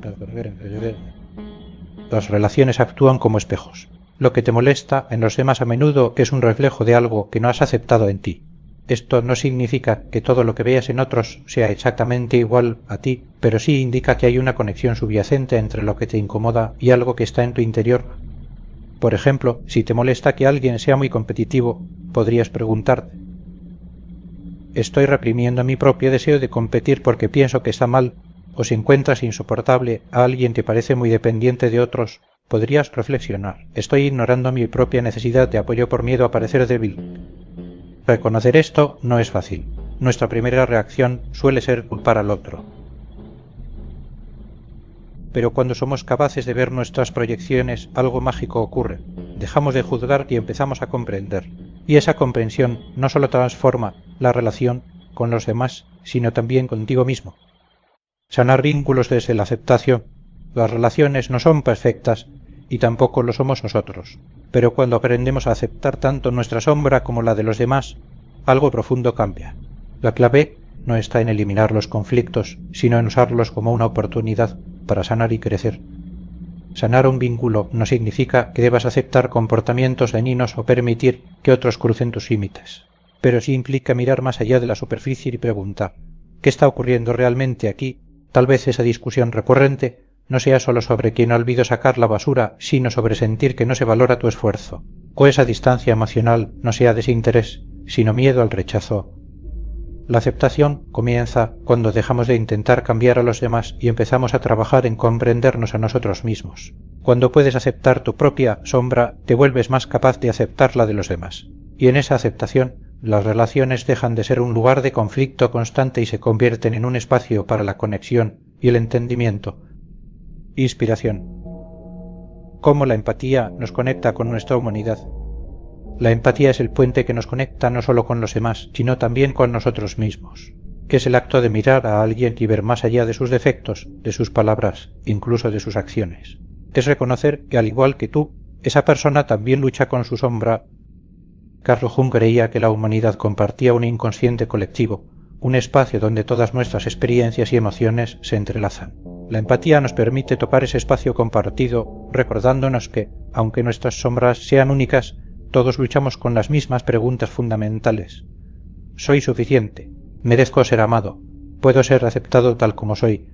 Speaker 1: Las relaciones actúan como espejos. Lo que te molesta en los demás a menudo es un reflejo de algo que no has aceptado en ti. Esto no significa que todo lo que veas en otros sea exactamente igual a ti, pero sí indica que hay una conexión subyacente entre lo que te incomoda y algo que está en tu interior. Por ejemplo, si te molesta que alguien sea muy competitivo, podrías preguntarte: ¿estoy reprimiendo mi propio deseo de competir porque pienso que está mal? O si encuentras insoportable a alguien que parece muy dependiente de otros, podrías reflexionar: ¿estoy ignorando mi propia necesidad de apoyo por miedo a parecer débil? Reconocer esto no es fácil. Nuestra primera reacción suele ser culpar al otro. Pero cuando somos capaces de ver nuestras proyecciones, algo mágico ocurre. Dejamos de juzgar y empezamos a comprender. Y esa comprensión no solo transforma la relación con los demás, sino también contigo mismo. Sanar vínculos desde la aceptación. Las relaciones no son perfectas y tampoco lo somos nosotros. Pero cuando aprendemos a aceptar tanto nuestra sombra como la de los demás, algo profundo cambia. La clave no está en eliminar los conflictos, sino en usarlos como una oportunidad para sanar y crecer. Sanar un vínculo no significa que debas aceptar comportamientos dañinos o permitir que otros crucen tus límites, pero sí implica mirar más allá de la superficie y preguntar: ¿qué está ocurriendo realmente aquí? Tal vez esa discusión recurrente no sea solo sobre quien ha olvidado sacar la basura, sino sobre sentir que no se valora tu esfuerzo, o esa distancia emocional no sea desinterés, sino miedo al rechazo. La aceptación comienza cuando dejamos de intentar cambiar a los demás y empezamos a trabajar en comprendernos a nosotros mismos. Cuando puedes aceptar tu propia sombra, te vuelves más capaz de aceptar la de los demás. Y en esa aceptación, las relaciones dejan de ser un lugar de conflicto constante y se convierten en un espacio para la conexión y el entendimiento. Inspiración. Cómo la empatía nos conecta con nuestra humanidad. La empatía es el puente que nos conecta no solo con los demás, sino también con nosotros mismos. Es el acto de mirar a alguien y ver más allá de sus defectos, de sus palabras, incluso de sus acciones. Es reconocer que, al igual que tú, esa persona también lucha con su sombra. Carl Jung creía que la humanidad compartía un inconsciente colectivo, un espacio donde todas nuestras experiencias y emociones se entrelazan. La empatía nos permite tocar ese espacio compartido, recordándonos que, aunque nuestras sombras sean únicas, todos luchamos con las mismas preguntas fundamentales. ¿Soy suficiente? ¿Merezco ser amado? ¿Puedo ser aceptado tal como soy?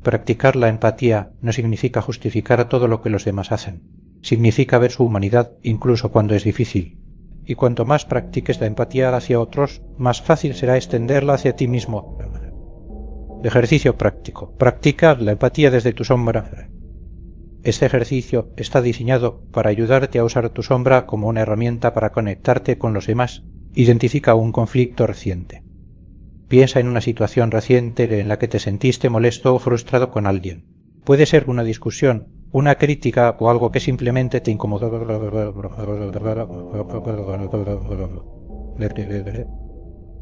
Speaker 1: Practicar la empatía no significa justificar todo lo que los demás hacen. Significa ver su humanidad incluso cuando es difícil. Y cuanto más practiques la empatía hacia otros, más fácil será extenderla hacia ti mismo. Ejercicio práctico. Practica la empatía desde tu sombra. Este ejercicio está diseñado para ayudarte a usar tu sombra como una herramienta para conectarte con los demás. Identifica un conflicto reciente. Piensa en una situación reciente en la que te sentiste molesto o frustrado con alguien. Puede ser una discusión, una crítica o algo que simplemente te incomodó.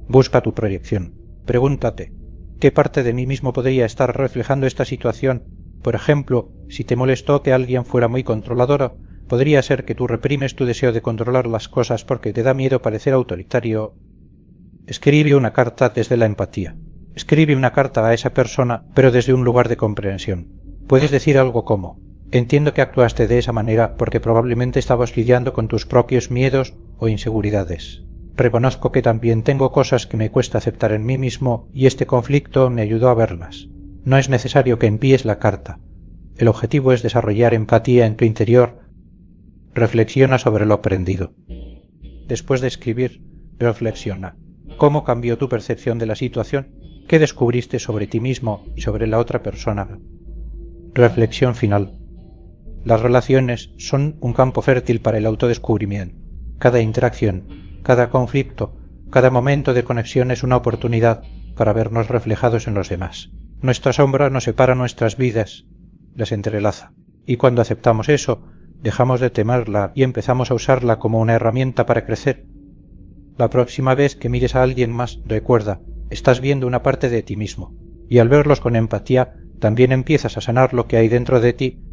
Speaker 1: Busca tu proyección. Pregúntate: ¿Qué parte de mí mismo podría estar reflejando esta situación? Por ejemplo, si te molestó que alguien fuera muy controlador, podría ser que tú reprimes tu deseo de controlar las cosas porque te da miedo parecer autoritario. Escribe una carta desde la empatía. Escribe una carta a esa persona, pero desde un lugar de comprensión. Puedes decir algo como: entiendo que actuaste de esa manera porque probablemente estabas lidiando con tus propios miedos o inseguridades. Reconozco que también tengo cosas que me cuesta aceptar en mí mismo y este conflicto me ayudó a verlas. No es necesario que envíes la carta. El objetivo es desarrollar empatía en tu interior. Reflexiona sobre lo aprendido. Después de escribir, reflexiona. ¿Cómo cambió tu percepción de la situación? ¿Qué descubriste sobre ti mismo y sobre la otra persona? Reflexión final. Las relaciones son un campo fértil para el autodescubrimiento. Cada interacción, cada conflicto, cada momento de conexión es una oportunidad para vernos reflejados en los demás. Nuestra sombra nos separa nuestras vidas, las entrelaza. Y cuando aceptamos eso, dejamos de temerla y empezamos a usarla como una herramienta para crecer. La próxima vez que mires a alguien más, recuerda, estás viendo una parte de ti mismo. Y al verlos con empatía, también empiezas a sanar lo que hay dentro de ti.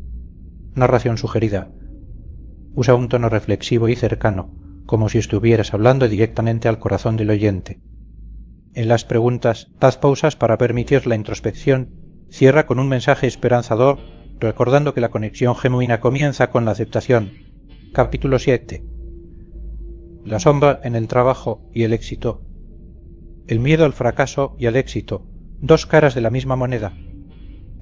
Speaker 1: Narración sugerida. Usa un tono reflexivo y cercano, como si estuvieras hablando directamente al corazón del oyente. En las preguntas, haz pausas para permitir la introspección. Cierra con un mensaje esperanzador, recordando que la conexión genuina comienza con la aceptación. Capítulo 7. La sombra en el trabajo y el éxito. El miedo al fracaso y al éxito, dos caras de la misma moneda.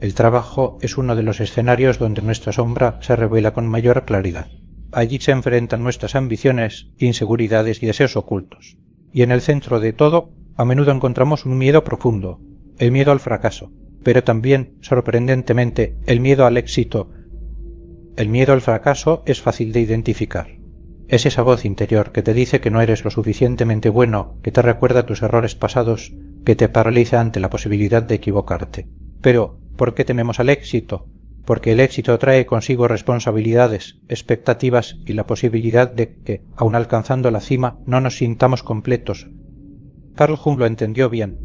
Speaker 1: El trabajo es uno de los escenarios donde nuestra sombra se revela con mayor claridad. Allí se enfrentan nuestras ambiciones, inseguridades y deseos ocultos. Y en el centro de todo, a menudo encontramos un miedo profundo, el miedo al fracaso, pero también, sorprendentemente, el miedo al éxito. El miedo al fracaso es fácil de identificar. Es esa voz interior que te dice que no eres lo suficientemente bueno, que te recuerda tus errores pasados, que te paraliza ante la posibilidad de equivocarte. Pero, ¿por qué tememos al éxito? Porque el éxito trae consigo responsabilidades, expectativas y la posibilidad de que, aun alcanzando la cima, no nos sintamos completos. Carl Jung lo entendió bien.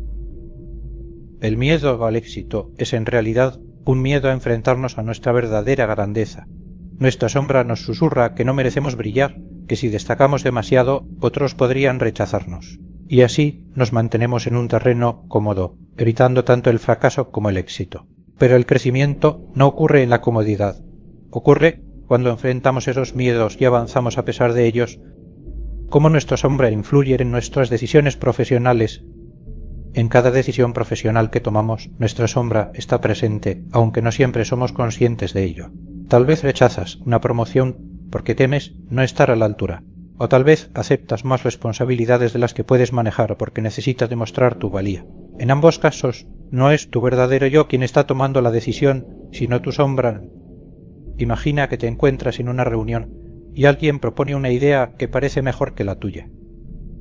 Speaker 1: El miedo al éxito es en realidad un miedo a enfrentarnos a nuestra verdadera grandeza. Nuestra sombra nos susurra que no merecemos brillar, que si destacamos demasiado, otros podrían rechazarnos. Y así nos mantenemos en un terreno cómodo, evitando tanto el fracaso como el éxito. Pero el crecimiento no ocurre en la comodidad. Ocurre cuando enfrentamos esos miedos y avanzamos a pesar de ellos. Cómo nuestra sombra influye en nuestras decisiones profesionales. En cada decisión profesional que tomamos, nuestra sombra está presente, aunque no siempre somos conscientes de ello. Tal vez rechazas una promoción porque temes no estar a la altura, o tal vez aceptas más responsabilidades de las que puedes manejar porque necesitas demostrar tu valía. En ambos casos, no es tu verdadero yo quien está tomando la decisión, sino tu sombra. Imagina que te encuentras en una reunión y alguien propone una idea que parece mejor que la tuya.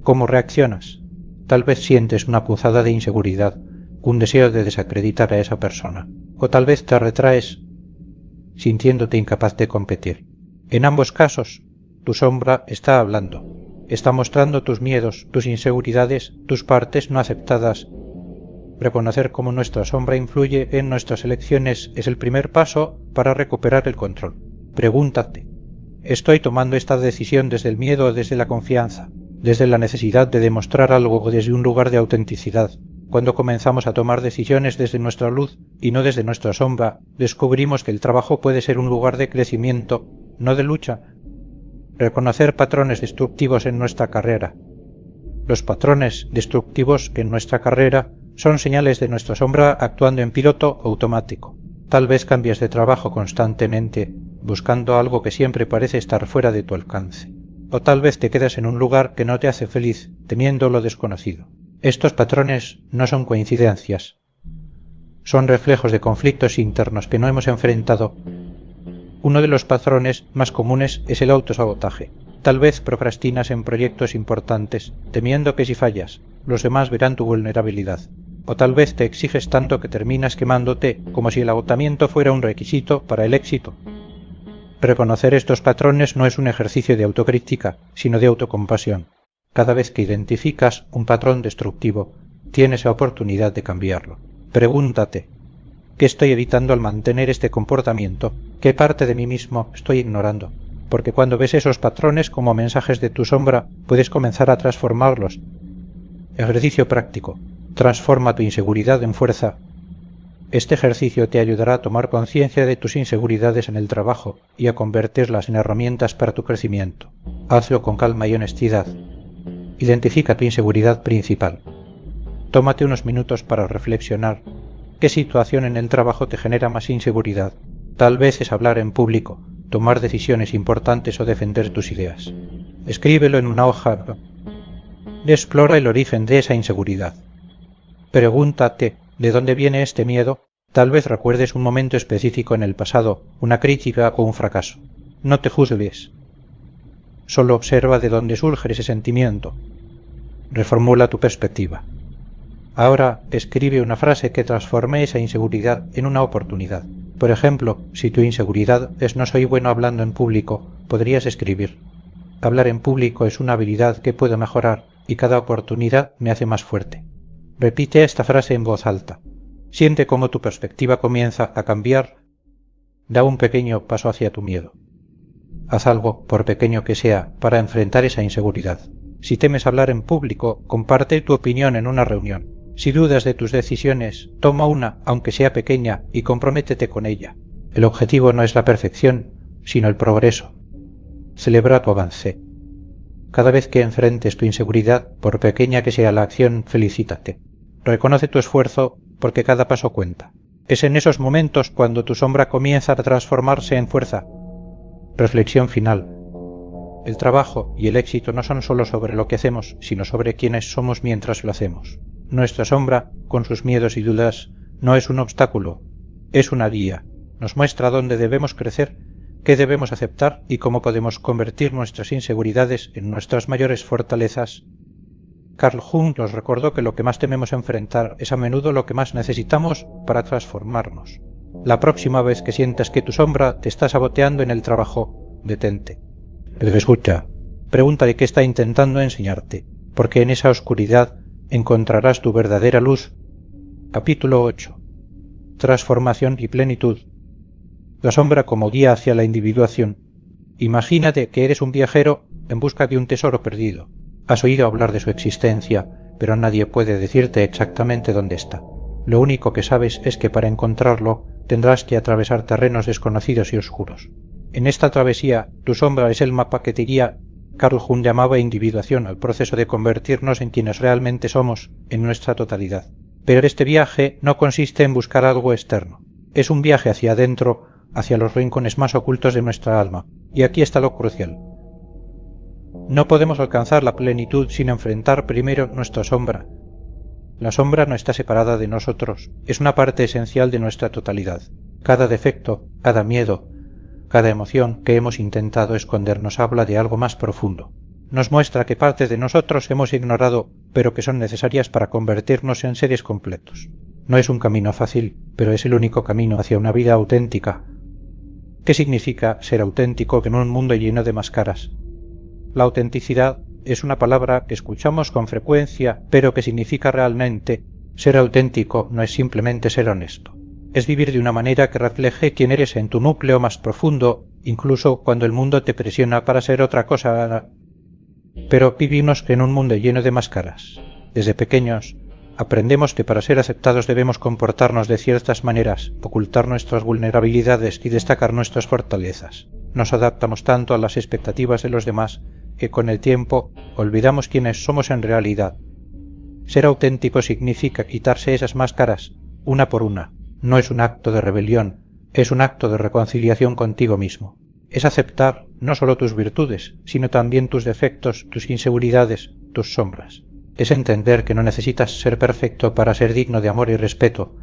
Speaker 1: ¿Cómo reaccionas? Tal vez sientes una punzada de inseguridad, un deseo de desacreditar a esa persona, o tal vez te retraes sintiéndote incapaz de competir. En ambos casos, tu sombra está hablando, está mostrando tus miedos, tus inseguridades, tus partes no aceptadas. Reconocer cómo nuestra sombra influye en nuestras elecciones es el primer paso para recuperar el control. Pregúntate, ¿estoy tomando esta decisión desde el miedo o desde la confianza? Desde la necesidad de demostrar algo o desde un lugar de autenticidad. Cuando comenzamos a tomar decisiones desde nuestra luz y no desde nuestra sombra, descubrimos que el trabajo puede ser un lugar de crecimiento, no de lucha. Reconocer patrones destructivos en nuestra carrera. Los patrones destructivos que en nuestra carrera son señales de nuestra sombra actuando en piloto automático. Tal vez cambies de trabajo constantemente, buscando algo que siempre parece estar fuera de tu alcance. O tal vez te quedas en un lugar que no te hace feliz, temiendo lo desconocido. Estos patrones no son coincidencias. Son reflejos de conflictos internos que no hemos enfrentado. Uno de los patrones más comunes es el autosabotaje. Tal vez procrastinas en proyectos importantes, temiendo que si fallas, los demás verán tu vulnerabilidad. O tal vez te exiges tanto que terminas quemándote, como si el agotamiento fuera un requisito para el éxito. Reconocer estos patrones no es un ejercicio de autocrítica, sino de autocompasión. Cada vez que identificas un patrón destructivo, Tienes la oportunidad de cambiarlo. Pregúntate, ¿qué estoy evitando al mantener este comportamiento? ¿Qué parte de mí mismo estoy ignorando? Porque cuando ves esos patrones como mensajes de tu sombra, puedes comenzar a transformarlos. Ejercicio práctico. Transforma tu inseguridad en fuerza. Este ejercicio te ayudará a tomar conciencia de tus inseguridades en el trabajo y a convertirlas en herramientas para tu crecimiento. Hazlo con calma y honestidad. Identifica tu inseguridad principal. Tómate unos minutos para reflexionar. ¿Qué situación en el trabajo te genera más inseguridad? Tal vez es hablar en público, tomar decisiones importantes o defender tus ideas. Escríbelo en una hoja. Explora el origen de esa inseguridad. Pregúntate, ¿de dónde viene este miedo? Tal vez recuerdes un momento específico en el pasado, una crítica o un fracaso. No te juzgues. Solo observa de dónde surge ese sentimiento. Reformula tu perspectiva. Ahora escribe una frase que transforme esa inseguridad en una oportunidad. Por ejemplo, si tu inseguridad es no soy bueno hablando en público, podrías escribir: hablar en público es una habilidad que puedo mejorar y cada oportunidad me hace más fuerte. Repite esta frase en voz alta. Siente cómo tu perspectiva comienza a cambiar. Da un pequeño paso hacia tu miedo. Haz algo, por pequeño que sea, para enfrentar esa inseguridad. Si temes hablar en público, comparte tu opinión en una reunión. Si dudas de tus decisiones, toma una, aunque sea pequeña, y comprométete con ella. El objetivo no es la perfección, sino el progreso. Celebra tu avance. Cada vez que enfrentes tu inseguridad, por pequeña que sea la acción, felicítate. Reconoce tu esfuerzo, porque cada paso cuenta. Es en esos momentos cuando tu sombra comienza a transformarse en fuerza. Reflexión final. El trabajo y el éxito no son solo sobre lo que hacemos, sino sobre quiénes somos mientras lo hacemos. Nuestra sombra, con sus miedos y dudas, no es un obstáculo, es una guía. Nos muestra dónde debemos crecer, qué debemos aceptar y cómo podemos convertir nuestras inseguridades en nuestras mayores fortalezas. Carl Jung nos recordó que lo que más tememos enfrentar es a menudo lo que más necesitamos para transformarnos. La próxima vez que sientas que tu sombra te está saboteando en el trabajo, detente. El que escucha, pregúntale qué está intentando enseñarte, porque en esa oscuridad encontrarás tu verdadera luz. Capítulo 8. Transformación y plenitud. La sombra como guía hacia la individuación. Imagínate que eres un viajero en busca de un tesoro perdido. Has oído hablar de su existencia, pero nadie puede decirte exactamente dónde está. Lo único que sabes es que para encontrarlo tendrás que atravesar terrenos desconocidos y oscuros. En esta travesía, tu sombra es el mapa que te guía. Carl Jung llamaba individuación al proceso de convertirnos en quienes realmente somos, en nuestra totalidad. Pero este viaje no consiste en buscar algo externo. Es un viaje hacia adentro, hacia los rincones más ocultos de nuestra alma. Y aquí está lo crucial. No podemos alcanzar la plenitud sin enfrentar primero nuestra sombra. La sombra no está separada de nosotros, es una parte esencial de nuestra totalidad. Cada defecto, cada miedo, cada emoción que hemos intentado esconder nos habla de algo más profundo. Nos muestra que parte de nosotros hemos ignorado, pero que son necesarias para convertirnos en seres completos. No es un camino fácil, pero es el único camino hacia una vida auténtica. ¿Qué significa ser auténtico en un mundo lleno de máscaras? La autenticidad es una palabra que escuchamos con frecuencia, pero que significa realmente ser auténtico no es simplemente ser honesto. Es vivir de una manera que refleje quién eres en tu núcleo más profundo, incluso cuando el mundo te presiona para ser otra cosa. Pero vivimos en un mundo lleno de máscaras. Desde pequeños aprendemos que para ser aceptados debemos comportarnos de ciertas maneras, ocultar nuestras vulnerabilidades y destacar nuestras fortalezas. Nos adaptamos tanto a las expectativas de los demás que con el tiempo olvidamos quiénes somos en realidad. Ser auténtico significa quitarse esas máscaras, una por una. No es un acto de rebelión, es un acto de reconciliación contigo mismo. Es aceptar no solo tus virtudes, sino también tus defectos, tus inseguridades, tus sombras. Es entender que no necesitas ser perfecto para ser digno de amor y respeto.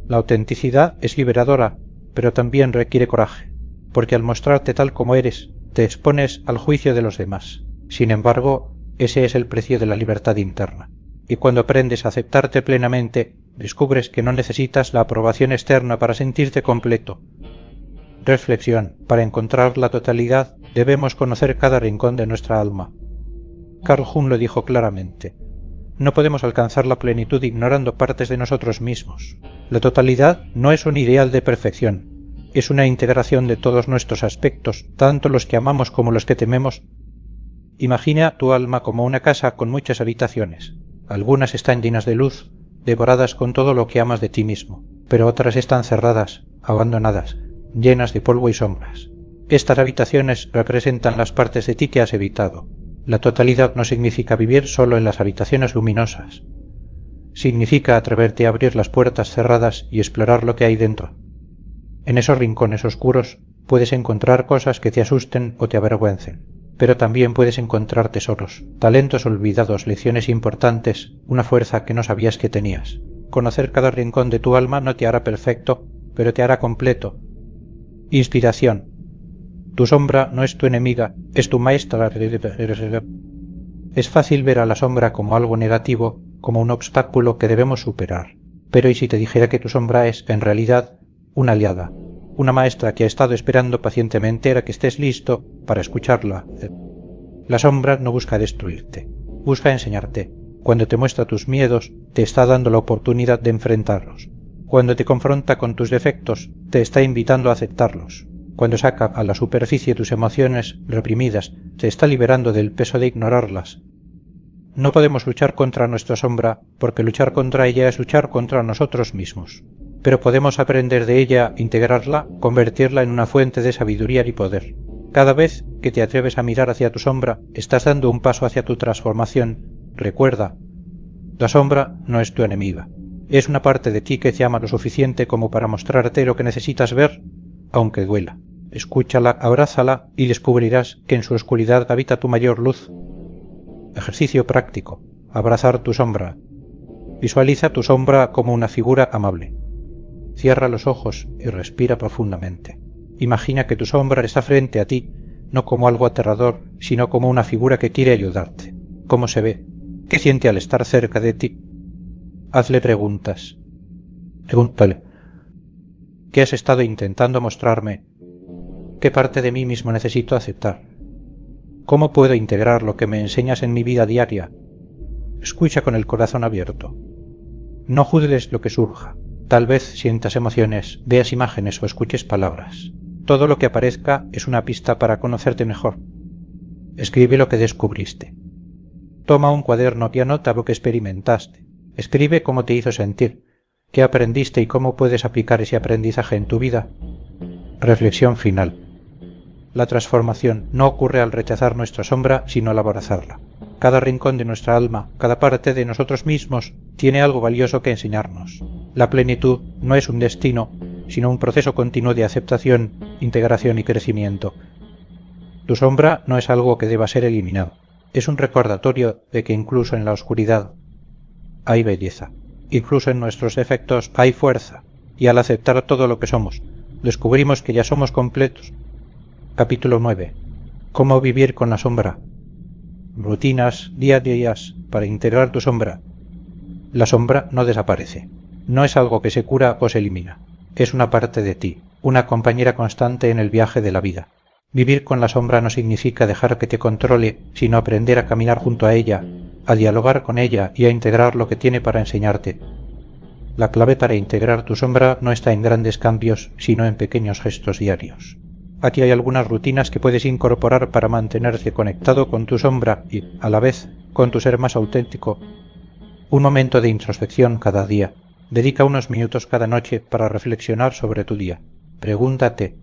Speaker 1: La autenticidad es liberadora, pero también requiere coraje, porque al mostrarte tal como eres, te expones al juicio de los demás. Sin embargo, ese es el precio de la libertad interna. Y cuando aprendes a aceptarte plenamente, descubres que no necesitas la aprobación externa para sentirte completo. Reflexión. Para encontrar la totalidad, debemos conocer cada rincón de nuestra alma. Carl Jung lo dijo claramente. No podemos alcanzar la plenitud ignorando partes de nosotros mismos. La totalidad no es un ideal de perfección, es una integración de todos nuestros aspectos, tanto los que amamos como los que tememos. Imagina tu alma como una casa con muchas habitaciones. Algunas están llenas de luz, devoradas con todo lo que amas de ti mismo, pero otras están cerradas, abandonadas, llenas de polvo y sombras. Estas habitaciones representan las partes de ti que has evitado. La totalidad no significa vivir solo en las habitaciones luminosas. Significa atreverte a abrir las puertas cerradas y explorar lo que hay dentro. En esos rincones oscuros puedes encontrar cosas que te asusten o te avergüencen, pero también puedes encontrar tesoros, talentos olvidados, lecciones importantes, una fuerza que no sabías que tenías. Conocer cada rincón de tu alma no te hará perfecto, pero te hará completo. Inspiración. Tu sombra no es tu enemiga, es tu maestra. Es fácil ver a la sombra como algo negativo, como un obstáculo que debemos superar. Pero ¿y si te dijera que tu sombra es, en realidad, una aliada, una maestra que ha estado esperando pacientemente a que estés listo para escucharla? La sombra no busca destruirte, busca enseñarte. Cuando te muestra tus miedos, te está dando la oportunidad de enfrentarlos. Cuando te confronta con tus defectos, te está invitando a aceptarlos. Cuando saca a la superficie tus emociones reprimidas, te está liberando del peso de ignorarlas. No podemos luchar contra nuestra sombra, porque luchar contra ella es luchar contra nosotros mismos. Pero podemos aprender de ella, integrarla, convertirla en una fuente de sabiduría y poder. Cada vez que te atreves a mirar hacia tu sombra, estás dando un paso hacia tu transformación. Recuerda, la sombra no es tu enemiga. Es una parte de ti que te ama lo suficiente como para mostrarte lo que necesitas ver, aunque duela. Escúchala, abrázala y descubrirás que en su oscuridad habita tu mayor luz. Ejercicio práctico. Abrazar tu sombra. Visualiza tu sombra como una figura amable. Cierra los ojos y respira profundamente. Imagina que tu sombra está frente a ti, no como algo aterrador, sino como una figura que quiere ayudarte. ¿Cómo se ve? ¿Qué siente al estar cerca de ti? Hazle preguntas. Pregúntale: ¿qué has estado intentando mostrarme? ¿Qué parte de mí mismo necesito aceptar? ¿Cómo puedo integrar lo que me enseñas en mi vida diaria? Escucha con el corazón abierto. No juzgues lo que surja. Tal vez sientas emociones, veas imágenes o escuches palabras. Todo lo que aparezca es una pista para conocerte mejor. Escribe lo que descubriste. Toma un cuaderno y anota lo que experimentaste. Escribe cómo te hizo sentir, qué aprendiste y cómo puedes aplicar ese aprendizaje en tu vida. Reflexión final. La transformación no ocurre al rechazar nuestra sombra, sino al abrazarla. Cada rincón de nuestra alma, cada parte de nosotros mismos, tiene algo valioso que enseñarnos. La plenitud no es un destino, sino un proceso continuo de aceptación, integración y crecimiento. Tu sombra no es algo que deba ser eliminado. Es un recordatorio de que incluso en la oscuridad hay belleza. Incluso en nuestros defectos hay fuerza. Y al aceptar todo lo que somos, descubrimos que ya somos completos. Capítulo 9. ¿Cómo vivir con la sombra? Rutinas diarias para integrar tu sombra. La sombra no desaparece. No es algo que se cura o se elimina. Es una parte de ti, una compañera constante en el viaje de la vida. Vivir con la sombra no significa dejar que te controle, sino aprender a caminar junto a ella, a dialogar con ella y a integrar lo que tiene para enseñarte. La clave para integrar tu sombra no está en grandes cambios, sino en pequeños gestos diarios. Aquí hay algunas rutinas que puedes incorporar para mantenerte conectado con tu sombra y, a la vez, con tu ser más auténtico. Un momento de introspección cada día. Dedica unos minutos cada noche para reflexionar sobre tu día. Pregúntate: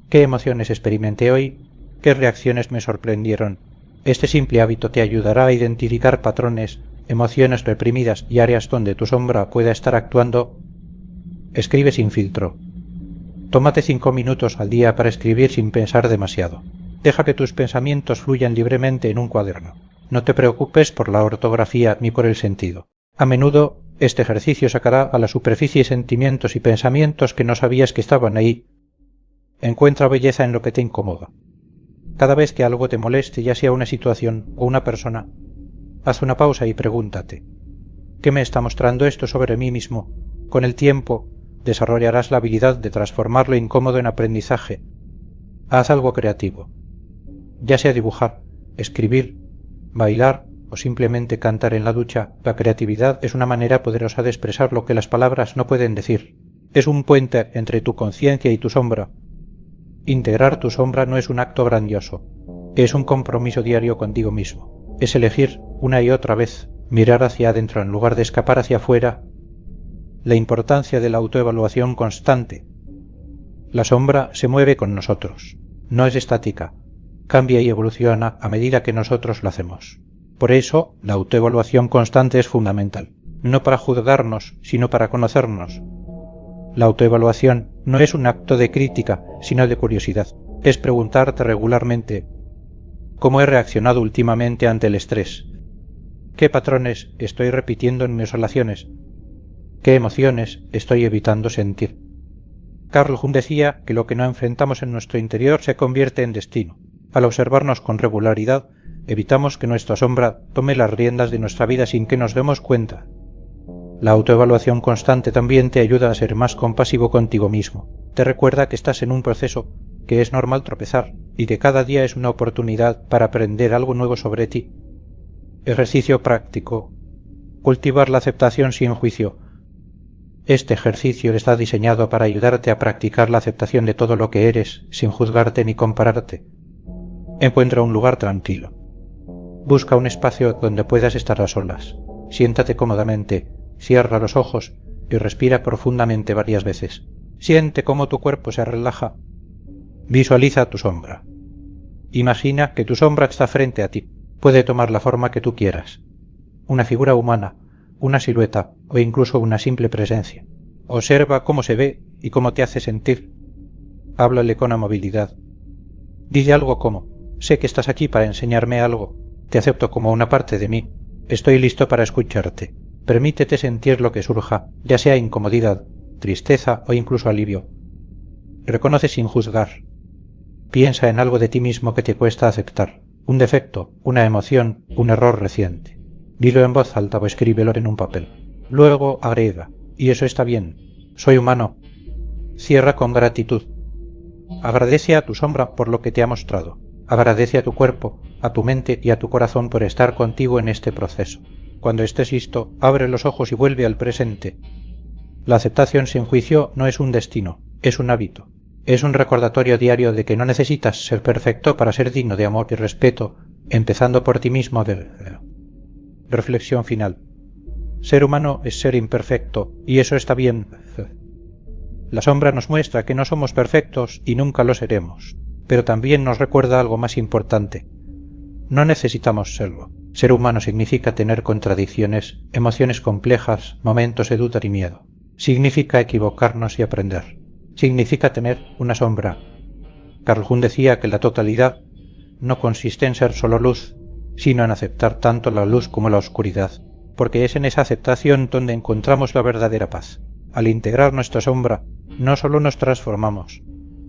Speaker 1: ¿qué emociones experimenté hoy? ¿Qué reacciones me sorprendieron? Este simple hábito te ayudará a identificar patrones, emociones reprimidas y áreas donde tu sombra pueda estar actuando. Escribe sin filtro. Tómate 5 minutos al día para escribir sin pensar demasiado. Deja que tus pensamientos fluyan libremente en un cuaderno. No te preocupes por la ortografía ni por el sentido. A menudo, este ejercicio sacará a la superficie sentimientos y pensamientos que no sabías que estaban ahí. Encuentra belleza en lo que te incomoda. Cada vez que algo te moleste, ya sea una situación o una persona, haz una pausa y pregúntate: ¿qué me está mostrando esto sobre mí mismo? Con el tiempo, desarrollarás la habilidad de transformar lo incómodo en aprendizaje. Haz algo creativo, ya sea dibujar, escribir, bailar o simplemente cantar en la ducha, la creatividad es una manera poderosa de expresar lo que las palabras no pueden decir. Es un puente entre tu conciencia y tu sombra. Integrar tu sombra no es un acto grandioso, es un compromiso diario contigo mismo. Es elegir una y otra vez mirar hacia adentro en lugar de escapar hacia afuera. La importancia de la autoevaluación constante. La sombra se mueve con nosotros, no es estática, cambia y evoluciona a medida que nosotros lo hacemos. Por eso, la autoevaluación constante es fundamental, no para juzgarnos, sino para conocernos. La autoevaluación no es un acto de crítica, sino de curiosidad. Es preguntarte regularmente: ¿cómo he reaccionado últimamente ante el estrés? ¿Qué patrones estoy repitiendo en mis relaciones? ¿Qué emociones estoy evitando sentir? Carl Jung decía que lo que no enfrentamos en nuestro interior se convierte en destino. Al observarnos con regularidad, evitamos que nuestra sombra tome las riendas de nuestra vida sin que nos demos cuenta. La autoevaluación constante también te ayuda a ser más compasivo contigo mismo. Te recuerda que estás en un proceso, que es normal tropezar y que cada día es una oportunidad para aprender algo nuevo sobre ti. Ejercicio práctico. Cultivar la aceptación sin juicio. Este ejercicio está diseñado para ayudarte a practicar la aceptación de todo lo que eres, sin juzgarte ni compararte. Encuentra un lugar tranquilo. Busca un espacio donde puedas estar a solas. Siéntate cómodamente, cierra los ojos y respira profundamente varias veces. Siente cómo tu cuerpo se relaja. Visualiza tu sombra. Imagina que tu sombra está frente a ti. Puede tomar la forma que tú quieras. Una figura humana, una silueta o incluso una simple presencia. Observa cómo se ve y cómo te hace sentir. Háblale con amabilidad. Dile algo como: sé que estás aquí para enseñarme algo. Te acepto como una parte de mí. Estoy listo para escucharte. Permítete sentir lo que surja, ya sea incomodidad, tristeza o incluso alivio. Reconoce sin juzgar. Piensa en algo de ti mismo que te cuesta aceptar. Un defecto, una emoción, un error reciente. Dilo en voz alta o escríbelo en un papel. Luego agrega: y eso está bien. Soy humano. Cierra con gratitud. Agradece a tu sombra por lo que te ha mostrado. Agradece a tu cuerpo, a tu mente y a tu corazón por estar contigo en este proceso. Cuando estés listo, abre los ojos y vuelve al presente. La aceptación sin juicio no es un destino, es un hábito. Es un recordatorio diario de que no necesitas ser perfecto para ser digno de amor y respeto, empezando por ti mismo. Reflexión final. Ser humano es ser imperfecto, y eso está bien. La sombra nos muestra que no somos perfectos y nunca lo seremos, pero también nos recuerda algo más importante. No necesitamos serlo. Ser humano significa tener contradicciones, emociones complejas, momentos de duda y miedo. Significa equivocarnos y aprender. Significa tener una sombra. Carl Jung decía que la totalidad no consiste en ser solo luz, sino en aceptar tanto la luz como la oscuridad, porque es en esa aceptación donde encontramos la verdadera paz. Al integrar nuestra sombra, no solo nos transformamos,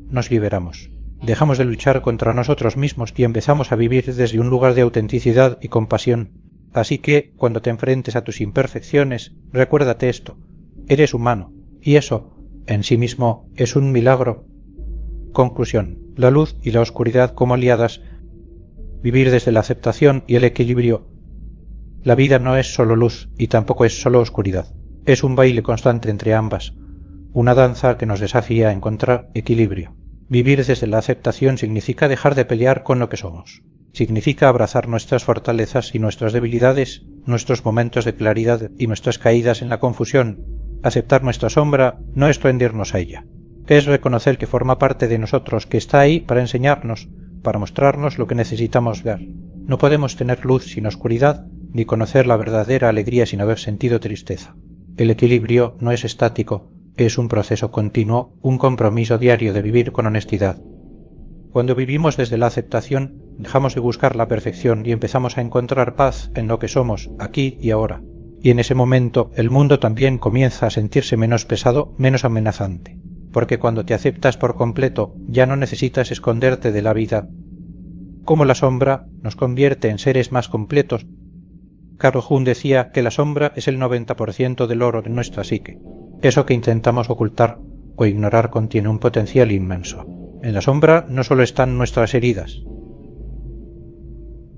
Speaker 1: nos liberamos. Dejamos de luchar contra nosotros mismos y empezamos a vivir desde un lugar de autenticidad y compasión. Así que, cuando te enfrentes a tus imperfecciones, recuérdate esto: eres humano, y eso, en sí mismo, es un milagro. Conclusión: la luz y la oscuridad como aliadas. Vivir desde la aceptación y el equilibrio. La vida no es solo luz y tampoco es solo oscuridad. Es un baile constante entre ambas, una danza que nos desafía a encontrar equilibrio. Vivir desde la aceptación significa dejar de pelear con lo que somos. Significa abrazar nuestras fortalezas y nuestras debilidades, nuestros momentos de claridad y nuestras caídas en la confusión. Aceptar nuestra sombra no es rendirnos a ella. Es reconocer que forma parte de nosotros, que está ahí para enseñarnos, para mostrarnos lo que necesitamos ver. No podemos tener luz sin oscuridad, ni conocer la verdadera alegría sin haber sentido tristeza. El equilibrio no es estático, es un proceso continuo, un compromiso diario de vivir con honestidad. Cuando vivimos desde la aceptación, dejamos de buscar la perfección y empezamos a encontrar paz en lo que somos, aquí y ahora. Y en ese momento el mundo también comienza a sentirse menos pesado, menos amenazante. Porque cuando te aceptas por completo, ya no necesitas esconderte de la vida. Como la sombra nos convierte en seres más completos. Carl Jung decía que la sombra es el 90% del oro de nuestra psique. Eso que intentamos ocultar o ignorar contiene un potencial inmenso. En la sombra no solo están nuestras heridas.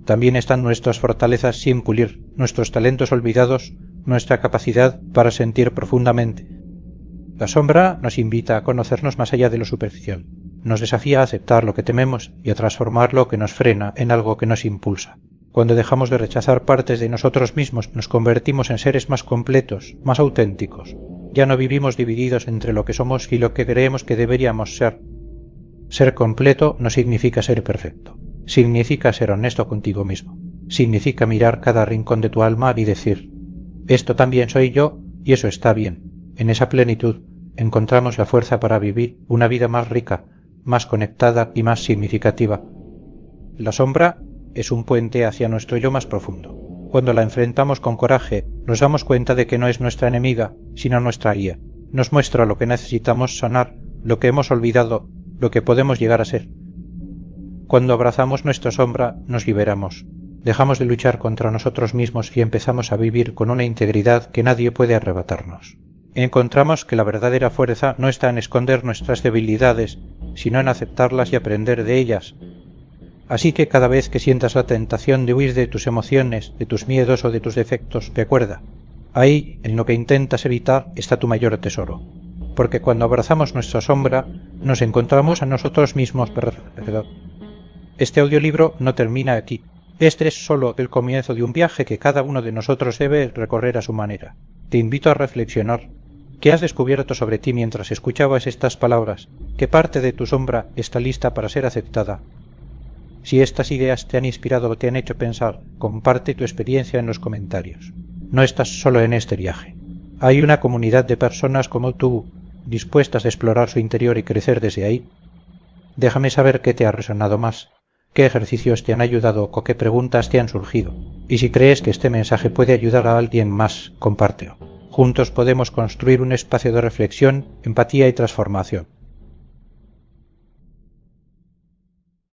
Speaker 1: también están nuestras fortalezas sin pulir, nuestros talentos olvidados, nuestra capacidad para sentir profundamente. La sombra nos invita a conocernos más allá de lo superficial, nos desafía a aceptar lo que tememos y a transformar lo que nos frena en algo que nos impulsa. Cuando dejamos de rechazar partes de nosotros mismos, nos convertimos en seres más completos, más auténticos. Ya no vivimos divididos entre lo que somos y lo que creemos que deberíamos ser. Ser completo no significa ser perfecto. Significa ser honesto contigo mismo. Significa mirar cada rincón de tu alma y decir, esto también soy yo y eso está bien. En esa plenitud encontramos la fuerza para vivir una vida más rica, más conectada y más significativa. La sombra es un puente hacia nuestro yo más profundo. Cuando la enfrentamos con coraje, nos damos cuenta de que no es nuestra enemiga, sino nuestra guía. Nos muestra lo que necesitamos sanar, lo que hemos olvidado, lo que podemos llegar a ser. Cuando abrazamos nuestra sombra, nos liberamos. Dejamos de luchar contra nosotros mismos y empezamos a vivir con una integridad que nadie puede arrebatarnos. Encontramos que la verdadera fuerza no está en esconder nuestras debilidades, sino en aceptarlas y aprender de ellas. Así que cada vez que sientas la tentación de huir de tus emociones, de tus miedos o de tus defectos, recuerda, ahí, en lo que intentas evitar, está tu mayor tesoro. Porque cuando abrazamos nuestra sombra, nos encontramos a nosotros mismos. Este audiolibro no termina aquí. Este es solo el comienzo de un viaje que cada uno de nosotros debe recorrer a su manera. Te invito a reflexionar. ¿Qué has descubierto sobre ti mientras escuchabas estas palabras? ¿Qué parte de tu sombra está lista para ser aceptada? Si estas ideas te han inspirado o te han hecho pensar, comparte tu experiencia en los comentarios. No estás solo en este viaje. Hay una comunidad de personas como tú, dispuestas a explorar su interior y crecer desde ahí. Déjame saber qué te ha resonado más, qué ejercicios te han ayudado o qué preguntas te han surgido. Y si crees que este mensaje puede ayudar a alguien más, compártelo. Juntos podemos construir un espacio de reflexión, empatía y transformación.